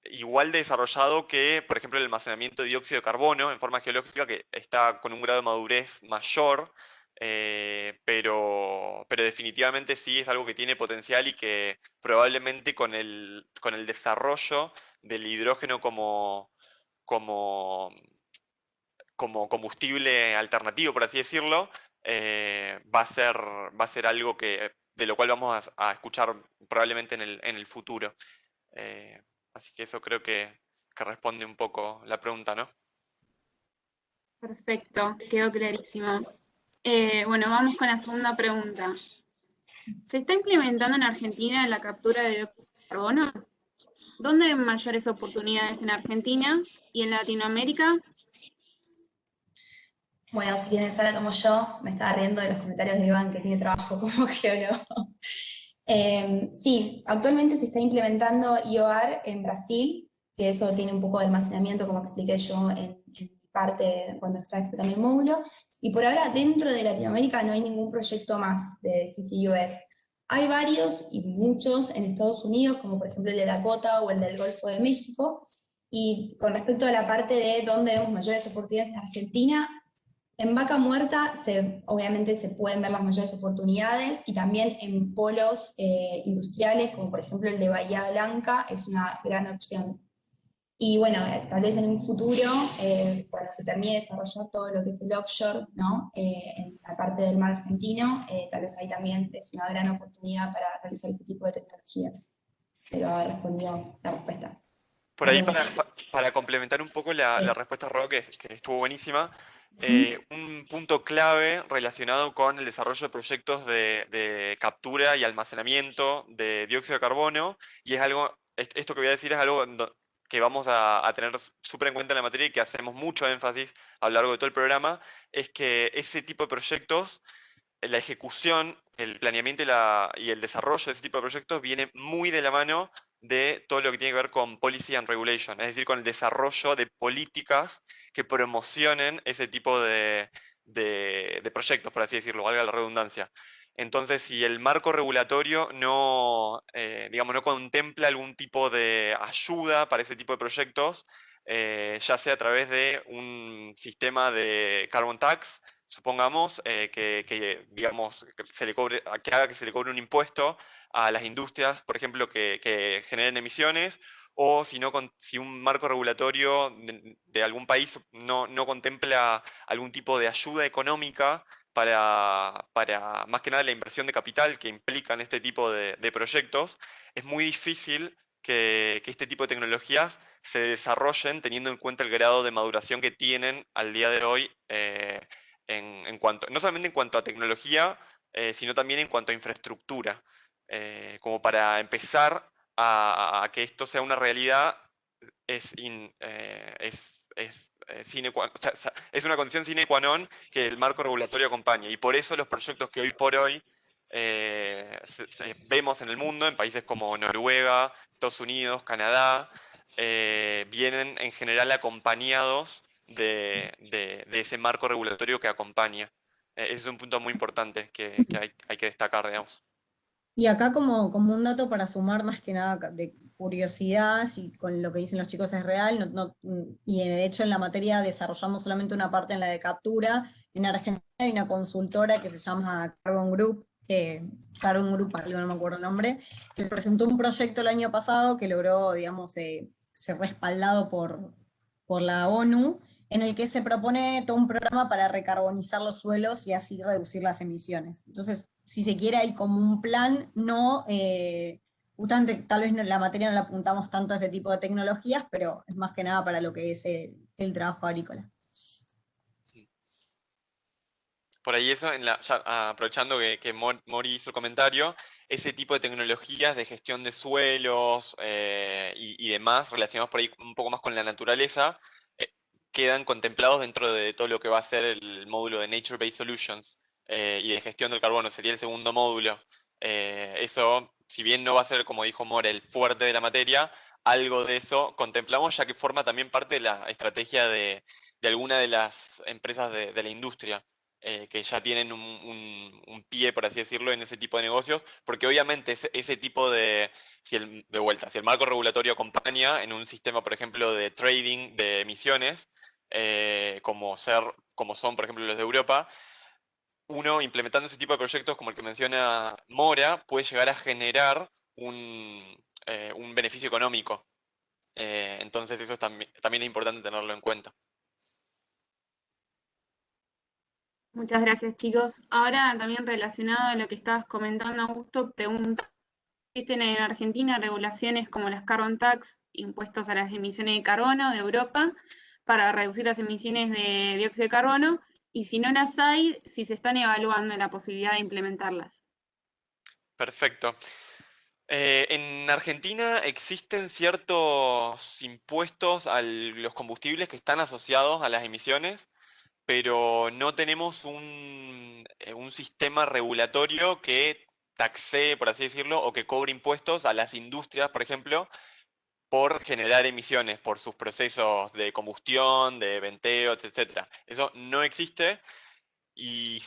igual de desarrollado que, por ejemplo, el almacenamiento de dióxido de carbono en forma geológica, que está con un grado de madurez mayor, pero definitivamente sí es algo que tiene potencial y que probablemente con el desarrollo del hidrógeno como, como combustible alternativo, por así decirlo, va a ser algo de lo cual vamos a escuchar probablemente en el futuro. Eh, Así que eso creo que responde un poco la pregunta, ¿no? Perfecto, quedó clarísimo. Bueno, vamos con la segunda pregunta. ¿Se está implementando en Argentina la captura de dióxido de carbono? ¿Dónde hay mayores oportunidades en Argentina y en Latinoamérica? Bueno, si quieren Sara como yo, me estaba riendo de los comentarios de Iván que tiene trabajo como geólogo. Sí, actualmente se está implementando IOAR en Brasil, que eso tiene un poco de almacenamiento, como expliqué yo en mi parte cuando estaba explicando el módulo. Y por ahora, dentro de Latinoamérica no hay ningún proyecto más de CCUS. Hay varios y muchos en Estados Unidos, como por ejemplo el de Dakota o el del Golfo de México. Y con respecto a la parte de dónde vemos mayores oportunidades en Argentina, en Vaca Muerta obviamente se pueden ver las mayores oportunidades y también en polos industriales, como por ejemplo el de Bahía Blanca, es una gran opción. Y bueno, tal vez en un futuro, cuando se termine de desarrollar todo lo que es el offshore, ¿no? En la parte del mar argentino, tal vez ahí también es una gran oportunidad para realizar este tipo de tecnologías. Pero haber respondido la respuesta. Por ahí, para complementar un poco la Sí. respuesta, Ro, que estuvo buenísima, Ujú. un punto clave relacionado con el desarrollo de proyectos de captura y almacenamiento de dióxido de carbono, y es algo, esto que voy a decir es algo que vamos a tener súper en cuenta en la materia y que hacemos mucho énfasis a lo largo de todo el programa, es que ese tipo de proyectos, la ejecución, el planeamiento y el desarrollo de ese tipo de proyectos viene muy de la mano de todo lo que tiene que ver con policy and regulation, es decir, con el desarrollo de políticas que promocionen ese tipo de proyectos, por así decirlo, valga la redundancia. Entonces, si el marco regulatorio no, digamos, no contempla algún tipo de ayuda para ese tipo de proyectos, ya sea a través de un sistema de carbon tax, supongamos, digamos, que haga que se le cobre un impuesto a las industrias, por ejemplo, que generen emisiones, o si, no, si un marco regulatorio de algún país no contempla algún tipo de ayuda económica para más que nada la inversión de capital que implican este tipo de proyectos, es muy difícil que este tipo de tecnologías se desarrollen teniendo en cuenta el grado de maduración que tienen al día de hoy, en cuanto, no solamente en cuanto a tecnología, sino también en cuanto a infraestructura. Como para empezar a que esto sea una realidad, es una condición sine qua non que el marco regulatorio acompañe. Y por eso los proyectos que hoy por hoy vemos en el mundo, en países como Noruega, Estados Unidos, Canadá, vienen en general acompañados de ese marco regulatorio que acompaña. Ese es un punto muy importante que hay que destacar, digamos. Y acá como un dato para sumar más que nada de curiosidad, si con lo que dicen los chicos es real, y de hecho en la materia desarrollamos solamente una parte en la de captura. En Argentina hay una consultora que se llama Carbon Group, algo no me acuerdo el nombre, que presentó un proyecto el año pasado que logró, digamos, ser respaldado por la ONU, en el que se propone todo un programa para recarbonizar los suelos y así reducir las emisiones. Entonces, si se quiere, hay como un plan, justamente tal vez la materia no la apuntamos tanto a ese tipo de tecnologías, pero es más que nada para lo que es el trabajo agrícola. Sí. Por ahí eso, aprovechando que Mori hizo el comentario, ese tipo de tecnologías de gestión de suelos y demás, relacionados por ahí un poco más con la naturaleza, quedan contemplados dentro de todo lo que va a ser el módulo de Nature Based Solutions y de gestión del carbono, sería el segundo módulo. Eso, si bien no va a ser, como dijo More, el fuerte de la materia, algo de eso contemplamos, ya que forma también parte de la estrategia de alguna de las empresas de la industria. Que ya tienen un pie, por así decirlo, en ese tipo de negocios, porque obviamente ese tipo si el marco regulatorio acompaña en un sistema, por ejemplo, de trading de emisiones, como son, por ejemplo, los de Europa, uno implementando ese tipo de proyectos como el que menciona Mora puede llegar a generar un beneficio económico. Entonces eso también es importante tenerlo en cuenta. Muchas gracias, chicos. Ahora también relacionado a lo que estabas comentando, Augusto, pregunta, ¿existen en Argentina regulaciones como las carbon tax, impuestos a las emisiones de carbono de Europa, para reducir las emisiones de dióxido de carbono? Y si no las hay, si se están evaluando la posibilidad de implementarlas. Perfecto. En Argentina existen ciertos impuestos a los combustibles que están asociados a las emisiones, pero no tenemos un sistema regulatorio que taxee, por así decirlo, o que cobre impuestos a las industrias, por ejemplo, por generar emisiones, por sus procesos de combustión, de venteo, etc. Eso no existe y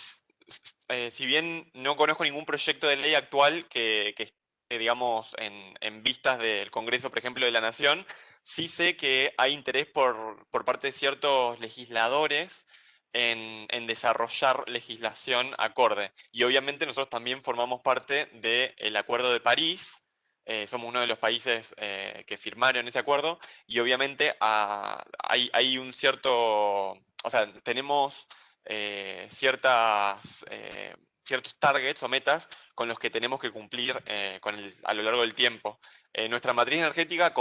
si bien no conozco ningún proyecto de ley actual que esté, digamos, en vistas del Congreso, por ejemplo, de la Nación, sí sé que hay interés por parte de ciertos legisladores en desarrollar legislación acorde. Y obviamente nosotros también formamos parte del Acuerdo de París, somos uno de los países que firmaron ese acuerdo, y obviamente hay un cierto, o sea, tenemos ciertos targets o metas con los que tenemos que cumplir a lo largo del tiempo. Nuestra matriz energética,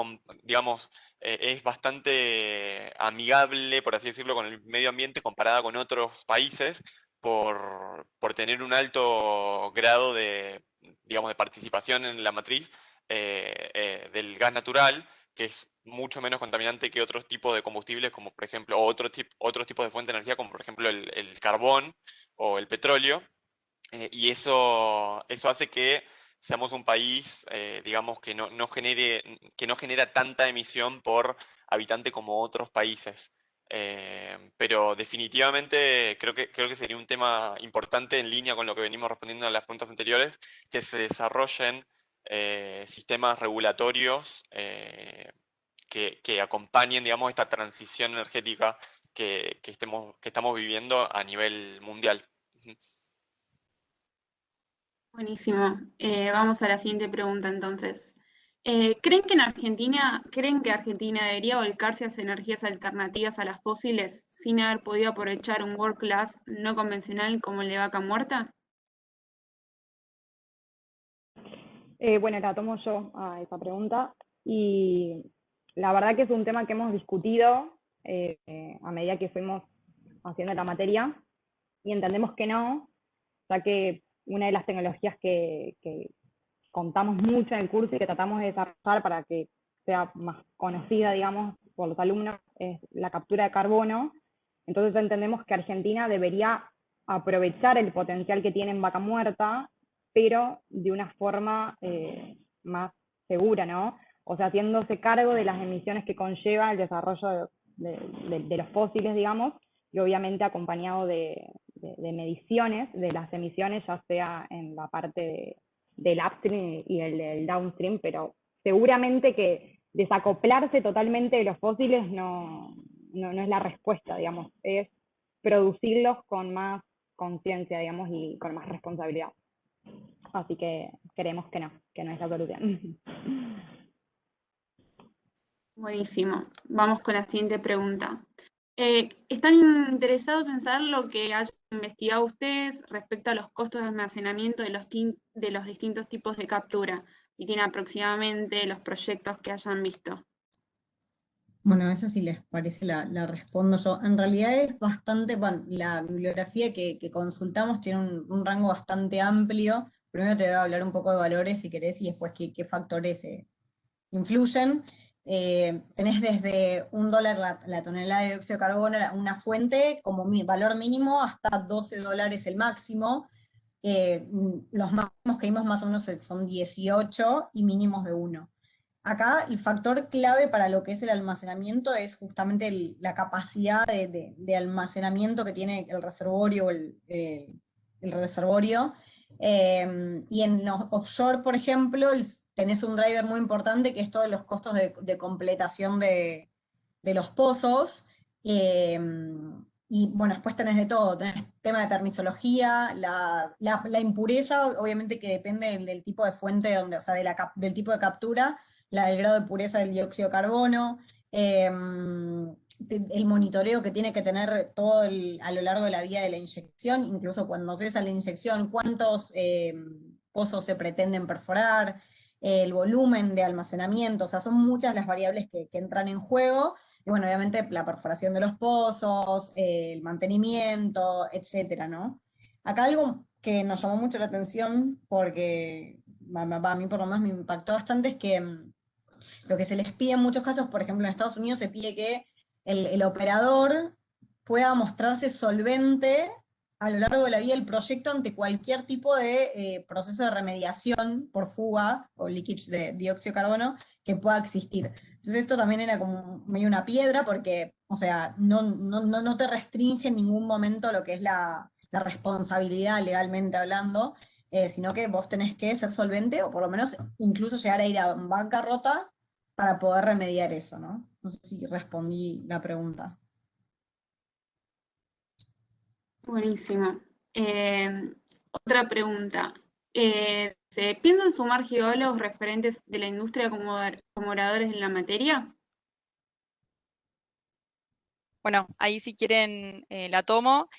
digamos, es bastante amigable, por así decirlo, con el medio ambiente comparada con otros países por tener un alto grado de, digamos, de participación en la matriz del gas natural, que es mucho menos contaminante que otros tipos de combustibles, como por ejemplo, o otros tipos de fuente de energía, como por ejemplo el carbón o el petróleo. Y eso hace que seamos un país, digamos, que no genera tanta emisión por habitante como otros países. Pero definitivamente creo que sería un tema importante en línea con lo que venimos respondiendo a las preguntas anteriores, que se desarrollen sistemas regulatorios que acompañen, digamos, esta transición energética que estamos viviendo a nivel mundial. Ujú. Buenísimo. Vamos a la siguiente pregunta entonces. ¿Creen que Argentina debería volcarse hacia energías alternativas a las fósiles sin haber podido aprovechar un world class no convencional como el de Vaca Muerta? Bueno, la tomo yo a esa pregunta y la verdad que es un tema que hemos discutido a medida que fuimos haciendo la materia y entendemos que no, ya que una de las tecnologías que contamos mucho en el curso y que tratamos de desarrollar para que sea más conocida, digamos, por los alumnos, es la captura de carbono. Entonces entendemos que Argentina debería aprovechar el potencial que tiene en Vaca Muerta, pero de una forma más segura, ¿no? O sea, haciéndose cargo de las emisiones que conlleva el desarrollo de los fósiles, digamos, y obviamente acompañado de mediciones de las emisiones, ya sea en la parte del upstream y el downstream, pero seguramente que desacoplarse totalmente de los fósiles no es la respuesta, digamos, es producirlos con más conciencia, digamos, y con más responsabilidad. Así que creemos que no es la solución. Buenísimo. Vamos con la siguiente pregunta. ¿Están interesados en saber lo que hayan investigado ustedes respecto a los costos de almacenamiento de los distintos tipos de captura? Y tienen aproximadamente los proyectos que hayan visto. Bueno, esa si les parece la respondo yo. En realidad es bastante, bueno, la bibliografía que consultamos tiene un rango bastante amplio. Primero te voy a hablar un poco de valores si querés y después qué factores influyen. Tenés desde $1 la tonelada de dióxido de carbono, una fuente como valor mínimo, hasta $12 el máximo. Los máximos que vimos más o menos son 18 y mínimos de 1. Acá el factor clave para lo que es el almacenamiento es justamente la capacidad de almacenamiento que tiene el reservorio, el reservorio. Y en los offshore, por ejemplo, tenés un driver muy importante que es todos los costos de completación de los pozos. y bueno, después tenés de todo, tenés tema de permisología, la impureza, obviamente que depende del tipo de fuente, donde, o sea, del tipo de captura, el grado de pureza del dióxido de carbono, el monitoreo que tiene que tener todo a lo largo de la vía de la inyección, incluso cuando cesa la inyección, cuántos pozos se pretenden perforar, el volumen de almacenamiento, o sea, son muchas las variables que entran en juego, y bueno, obviamente la perforación de los pozos, el mantenimiento, etcétera, ¿no? Acá algo que nos llamó mucho la atención, porque a mí por lo menos me impactó bastante, es que lo que se les pide en muchos casos, por ejemplo en Estados Unidos se pide que el operador pueda mostrarse solvente a lo largo de la vida del proyecto ante cualquier tipo de proceso de remediación por fuga o leakage de dióxido de carbono que pueda existir. Entonces esto también era como medio una piedra porque, o sea, no te restringe en ningún momento lo que es la responsabilidad legalmente hablando, sino que vos tenés que ser solvente o por lo menos incluso llegar a ir a bancarrota para poder remediar eso, ¿no? No sé si respondí la pregunta. Buenísimo. Otra pregunta. ¿Se piensan sumar geólogos referentes de la industria como oradores en la materia? Bueno, ahí si quieren la tomo.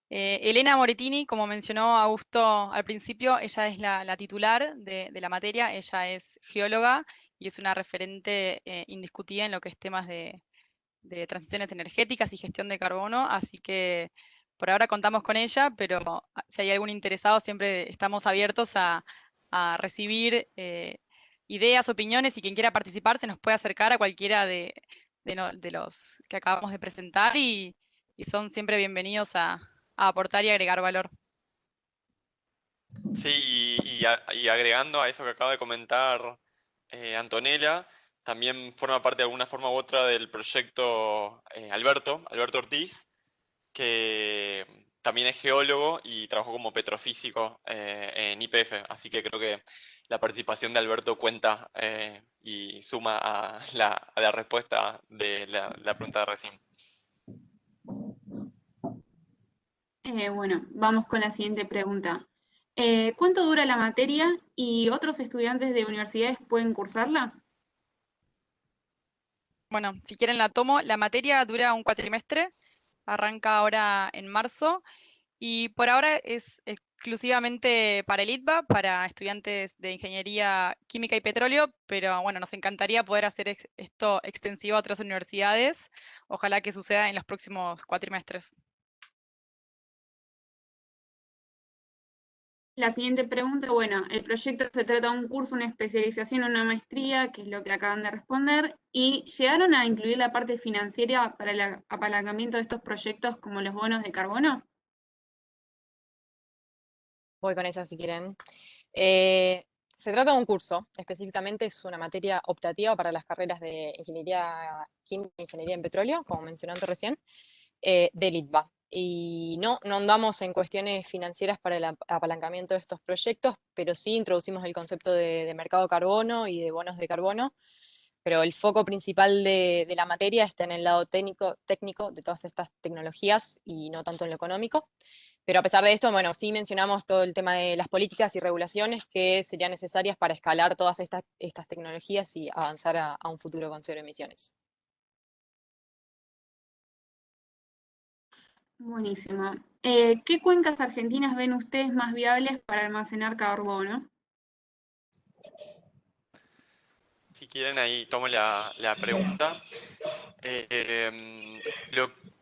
Elena Moretini, como mencionó Augusto al principio, ella es la titular de la materia, ella es geóloga y es una referente indiscutida en lo que es temas de transiciones energéticas y gestión de carbono, así que por ahora contamos con ella, pero si hay algún interesado siempre estamos abiertos a recibir ideas, opiniones, y quien quiera participar se nos puede acercar a cualquiera de los que acabamos de presentar y son siempre bienvenidos a aportar y agregar valor. Sí, y agregando a eso que acaba de comentar Antonella, también forma parte de alguna forma u otra del proyecto Alberto Ortiz, que también es geólogo y trabajó como petrofísico en YPF, así que creo que la participación de Alberto cuenta y suma a la respuesta de la pregunta de recién. Bueno, vamos con la siguiente pregunta. ¿Cuánto dura la materia y otros estudiantes de universidades pueden cursarla? Bueno, si quieren la tomo. La materia dura un cuatrimestre, arranca ahora en marzo y por ahora es exclusivamente para el ITBA, para estudiantes de Ingeniería Química y Petróleo, pero bueno, nos encantaría poder hacer esto extensivo a otras universidades. Ojalá que suceda en los próximos cuatrimestres. La siguiente pregunta, bueno, el proyecto se trata de un curso, una especialización, una maestría, que es lo que acaban de responder, y ¿llegaron a incluir la parte financiera para el apalancamiento de estos proyectos como los bonos de carbono? Voy con esa si quieren. Se trata de un curso, específicamente es una materia optativa para las carreras de Ingeniería Química e Ingeniería en Petróleo, como mencioné antes recién, del ITBA. Y no andamos en cuestiones financieras para el apalancamiento de estos proyectos, pero sí introducimos el concepto de mercado carbono y de bonos de carbono, pero el foco principal de la materia está en el lado técnico de todas estas tecnologías y no tanto en lo económico. Pero a pesar de esto, bueno, sí mencionamos todo el tema de las políticas y regulaciones que serían necesarias para escalar todas estas tecnologías y avanzar a un futuro con cero emisiones. Buenísimo. ¿Qué cuencas argentinas ven ustedes más viables para almacenar carbono? Si quieren, ahí tomo la pregunta.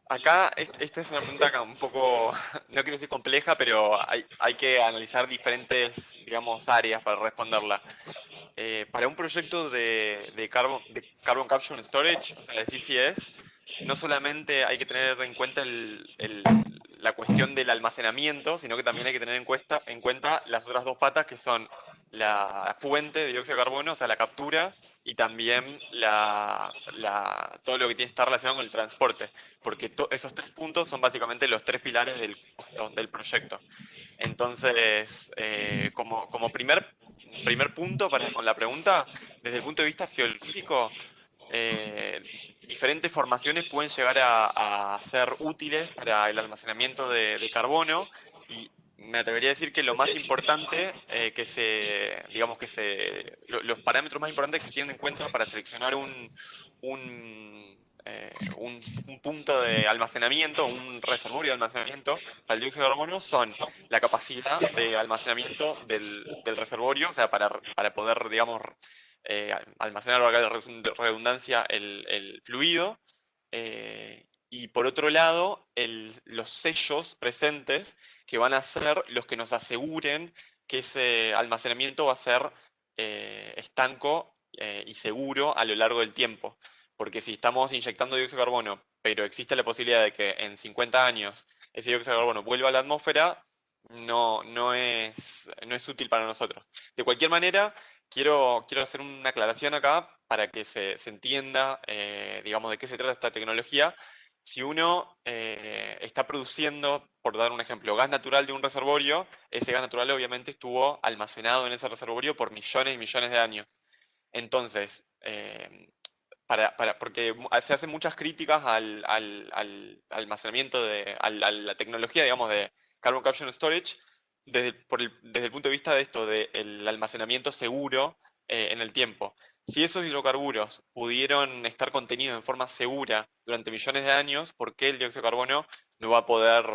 Acá, esta es una pregunta acá un poco, no quiero decir compleja, pero hay que analizar diferentes, digamos, áreas para responderla. Para un proyecto de Carbon Capture and Storage, o sea, de CCS, no solamente hay que tener en cuenta la cuestión del almacenamiento, sino que también hay que tener en cuenta las otras dos patas, que son la fuente de dióxido de carbono, o sea, la captura, y también todo lo que tiene que estar relacionado con el transporte, porque esos tres puntos son básicamente los tres pilares del costo del proyecto. Entonces, como primer punto con la pregunta, desde el punto de vista geológico, diferentes formaciones pueden llegar a ser útiles para el almacenamiento de carbono, y me atrevería a decir que lo más importante, los parámetros más importantes que se tienen en cuenta para seleccionar un punto de almacenamiento, un reservorio de almacenamiento para el dióxido de carbono, son la capacidad de almacenamiento del reservorio, o sea, para poder, digamos, almacenar, valga la redundancia, el fluido, y por otro lado, los sellos presentes, que van a ser los que nos aseguren que ese almacenamiento va a ser estanco y seguro a lo largo del tiempo. Porque si estamos inyectando dióxido de carbono, pero existe la posibilidad de que en 50 años ese dióxido de carbono vuelva a la atmósfera, no es útil para nosotros. De cualquier manera, quiero hacer una aclaración acá para que se entienda, digamos, de qué se trata esta tecnología. Si uno está produciendo, por dar un ejemplo, gas natural de un reservorio, ese gas natural obviamente estuvo almacenado en ese reservorio por millones y millones de años. Entonces, porque se hacen muchas críticas al almacenamiento, a la tecnología, digamos, de Carbon Capture and Storage, desde el punto de vista de esto, del almacenamiento seguro en el tiempo. Si esos hidrocarburos pudieron estar contenidos en forma segura durante millones de años, ¿por qué el dióxido de carbono no va a poder,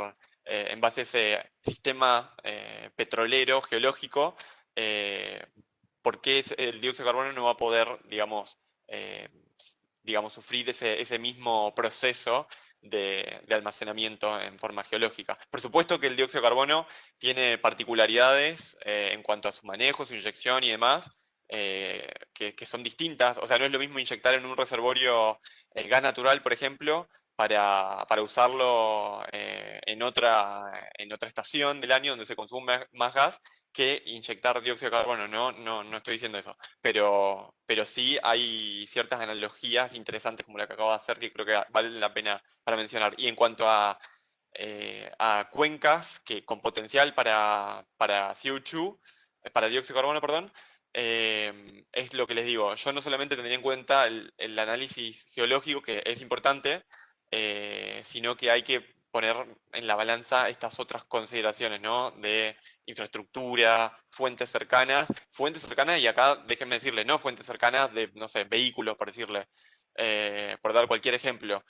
en base a ese sistema petrolero, geológico, por qué el dióxido de carbono no va a poder, digamos, sufrir ese mismo proceso de almacenamiento en forma geológica? Por supuesto que el dióxido de carbono tiene particularidades en cuanto a su manejo, su inyección y demás, que son distintas. O sea, no es lo mismo inyectar en un reservorio gas natural, por ejemplo, para usarlo en otra estación del año donde se consume más gas, que inyectar dióxido de carbono. No estoy diciendo eso, pero sí hay ciertas analogías interesantes como la que acabo de hacer, que creo que valen la pena para mencionar. Y en cuanto a cuencas con potencial para CO2, para dióxido de carbono, perdón, es lo que les digo. Yo no solamente tendría en cuenta el análisis geológico, que es importante, sino que hay que poner en la balanza estas otras consideraciones, ¿no? De infraestructura, fuentes cercanas, y acá déjenme decirle, no fuentes cercanas de, no sé, vehículos, por decirle, por dar cualquier ejemplo,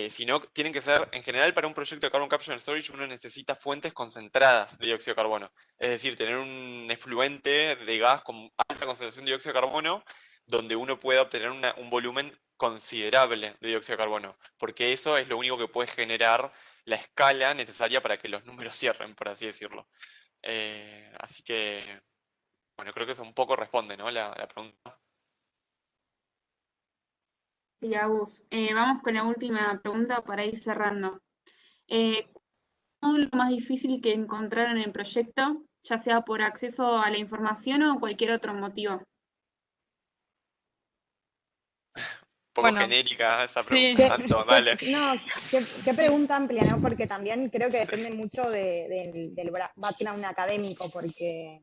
sino tienen que ser, en general, para un proyecto de Carbon Capture and Storage uno necesita fuentes concentradas de dióxido de carbono, es decir, tener un efluente de gas con alta concentración de dióxido de carbono, donde uno pueda obtener un volumen considerable de dióxido de carbono, porque eso es lo único que puede generar la escala necesaria para que los números cierren, por así decirlo. Así que, bueno, creo que eso un poco responde, ¿no? la pregunta. Sí, Agus. Vamos con la última pregunta para ir cerrando. ¿Cuál es el módulo más difícil que encontraron en el proyecto, ya sea por acceso a la información o cualquier otro motivo? Poco Bueno, genérica esa sí. pregunta, Anto, dale. No, qué pregunta amplia, ¿no? Porque también creo que depende mucho del background académico, porque,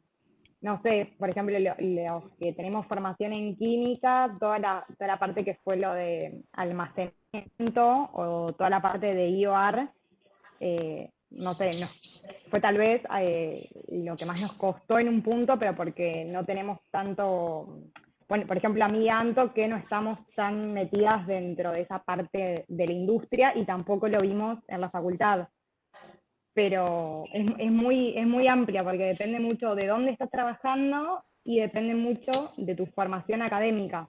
no sé, por ejemplo, los que tenemos formación en química, toda la parte que fue lo de almacenamiento o toda la parte de IOR, no sé, fue tal vez lo que más nos costó en un punto, pero porque no tenemos tanto... Bueno, por ejemplo, a mí y a Anto, que no estamos tan metidas dentro de esa parte de la industria y tampoco lo vimos en la facultad. Pero es muy amplia porque depende mucho de dónde estás trabajando y depende mucho de tu formación académica.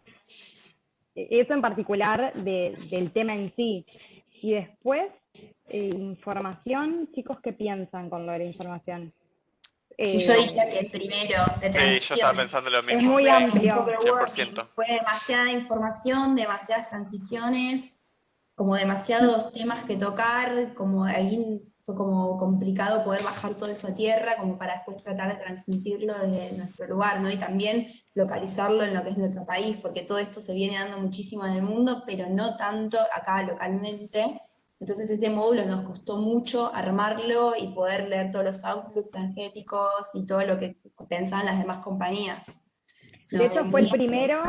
Eso en particular del tema en sí. Y después, información, chicos, ¿qué piensan con lo de la información? Y yo diría que el primero, de transición. Yo estaba pensando lo mismo. Es muy amplio. 100%. Fue demasiada información, demasiadas transiciones, como demasiados temas que tocar, como ahí fue como complicado poder bajar todo eso a tierra, como para después tratar de transmitirlo desde nuestro lugar, ¿no? Y también localizarlo en lo que es nuestro país, porque todo esto se viene dando muchísimo en el mundo, pero no tanto acá localmente. Entonces ese módulo nos costó mucho armarlo y poder leer todos los outlooks energéticos y todo lo que pensaban las demás compañías, ¿no? De hecho fue el primero,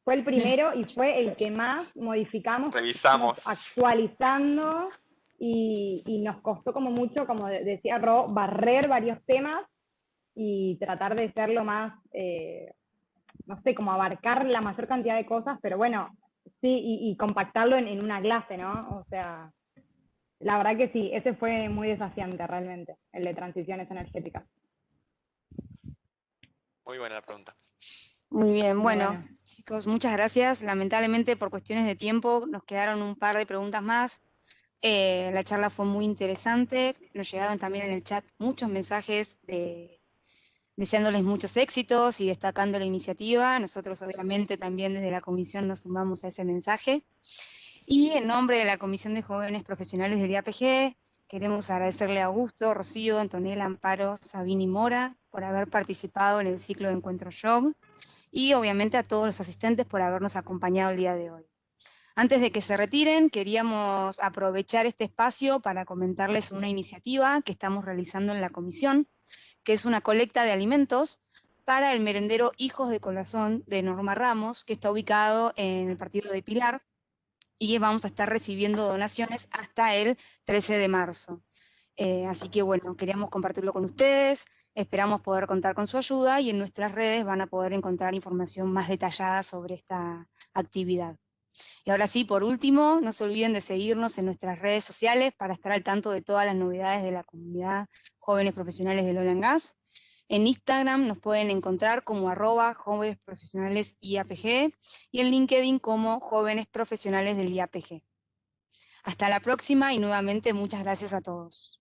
Fue el primero y fue el que más modificamos, Revisamos. fuimos actualizando y nos costó como mucho, como decía Ro, barrer varios temas y tratar de ser lo más, no sé, como abarcar la mayor cantidad de cosas, pero bueno, sí, y compactarlo en una clase, ¿no? O sea, la verdad que sí, ese fue muy desafiante realmente, el de transiciones energéticas. Muy buena la pregunta. Muy bien, Muy bueno, buena. chicos, muchas gracias. Lamentablemente por cuestiones de tiempo nos quedaron un par de preguntas más. La charla fue muy interesante. Nos llegaron también en el chat muchos mensajes deseándoles muchos éxitos y destacando la iniciativa. Nosotros obviamente también desde la comisión nos sumamos a ese mensaje. Y en nombre de la Comisión de Jóvenes Profesionales del IAPG, queremos agradecerle a Augusto, Rocío, Antonella, Amparo, Sabine y Mora por haber participado en el ciclo de Encuentro Job y obviamente a todos los asistentes por habernos acompañado el día de hoy. Antes de que se retiren, queríamos aprovechar este espacio para comentarles una iniciativa que estamos realizando en la comisión, que es una colecta de alimentos para el merendero Hijos de Corazón de Norma Ramos, que está ubicado en el partido de Pilar, y vamos a estar recibiendo donaciones hasta el 13 de marzo. Así que bueno, queríamos compartirlo con ustedes, esperamos poder contar con su ayuda y en nuestras redes van a poder encontrar información más detallada sobre esta actividad. Y ahora sí, por último, no se olviden de seguirnos en nuestras redes sociales para estar al tanto de todas las novedades de la comunidad Jóvenes Profesionales del Oil and Gas. En Instagram nos pueden encontrar como @Jóvenes Profesionales IAPG y en LinkedIn como Jóvenes Profesionales del IAPG. Hasta la próxima y nuevamente muchas gracias a todos.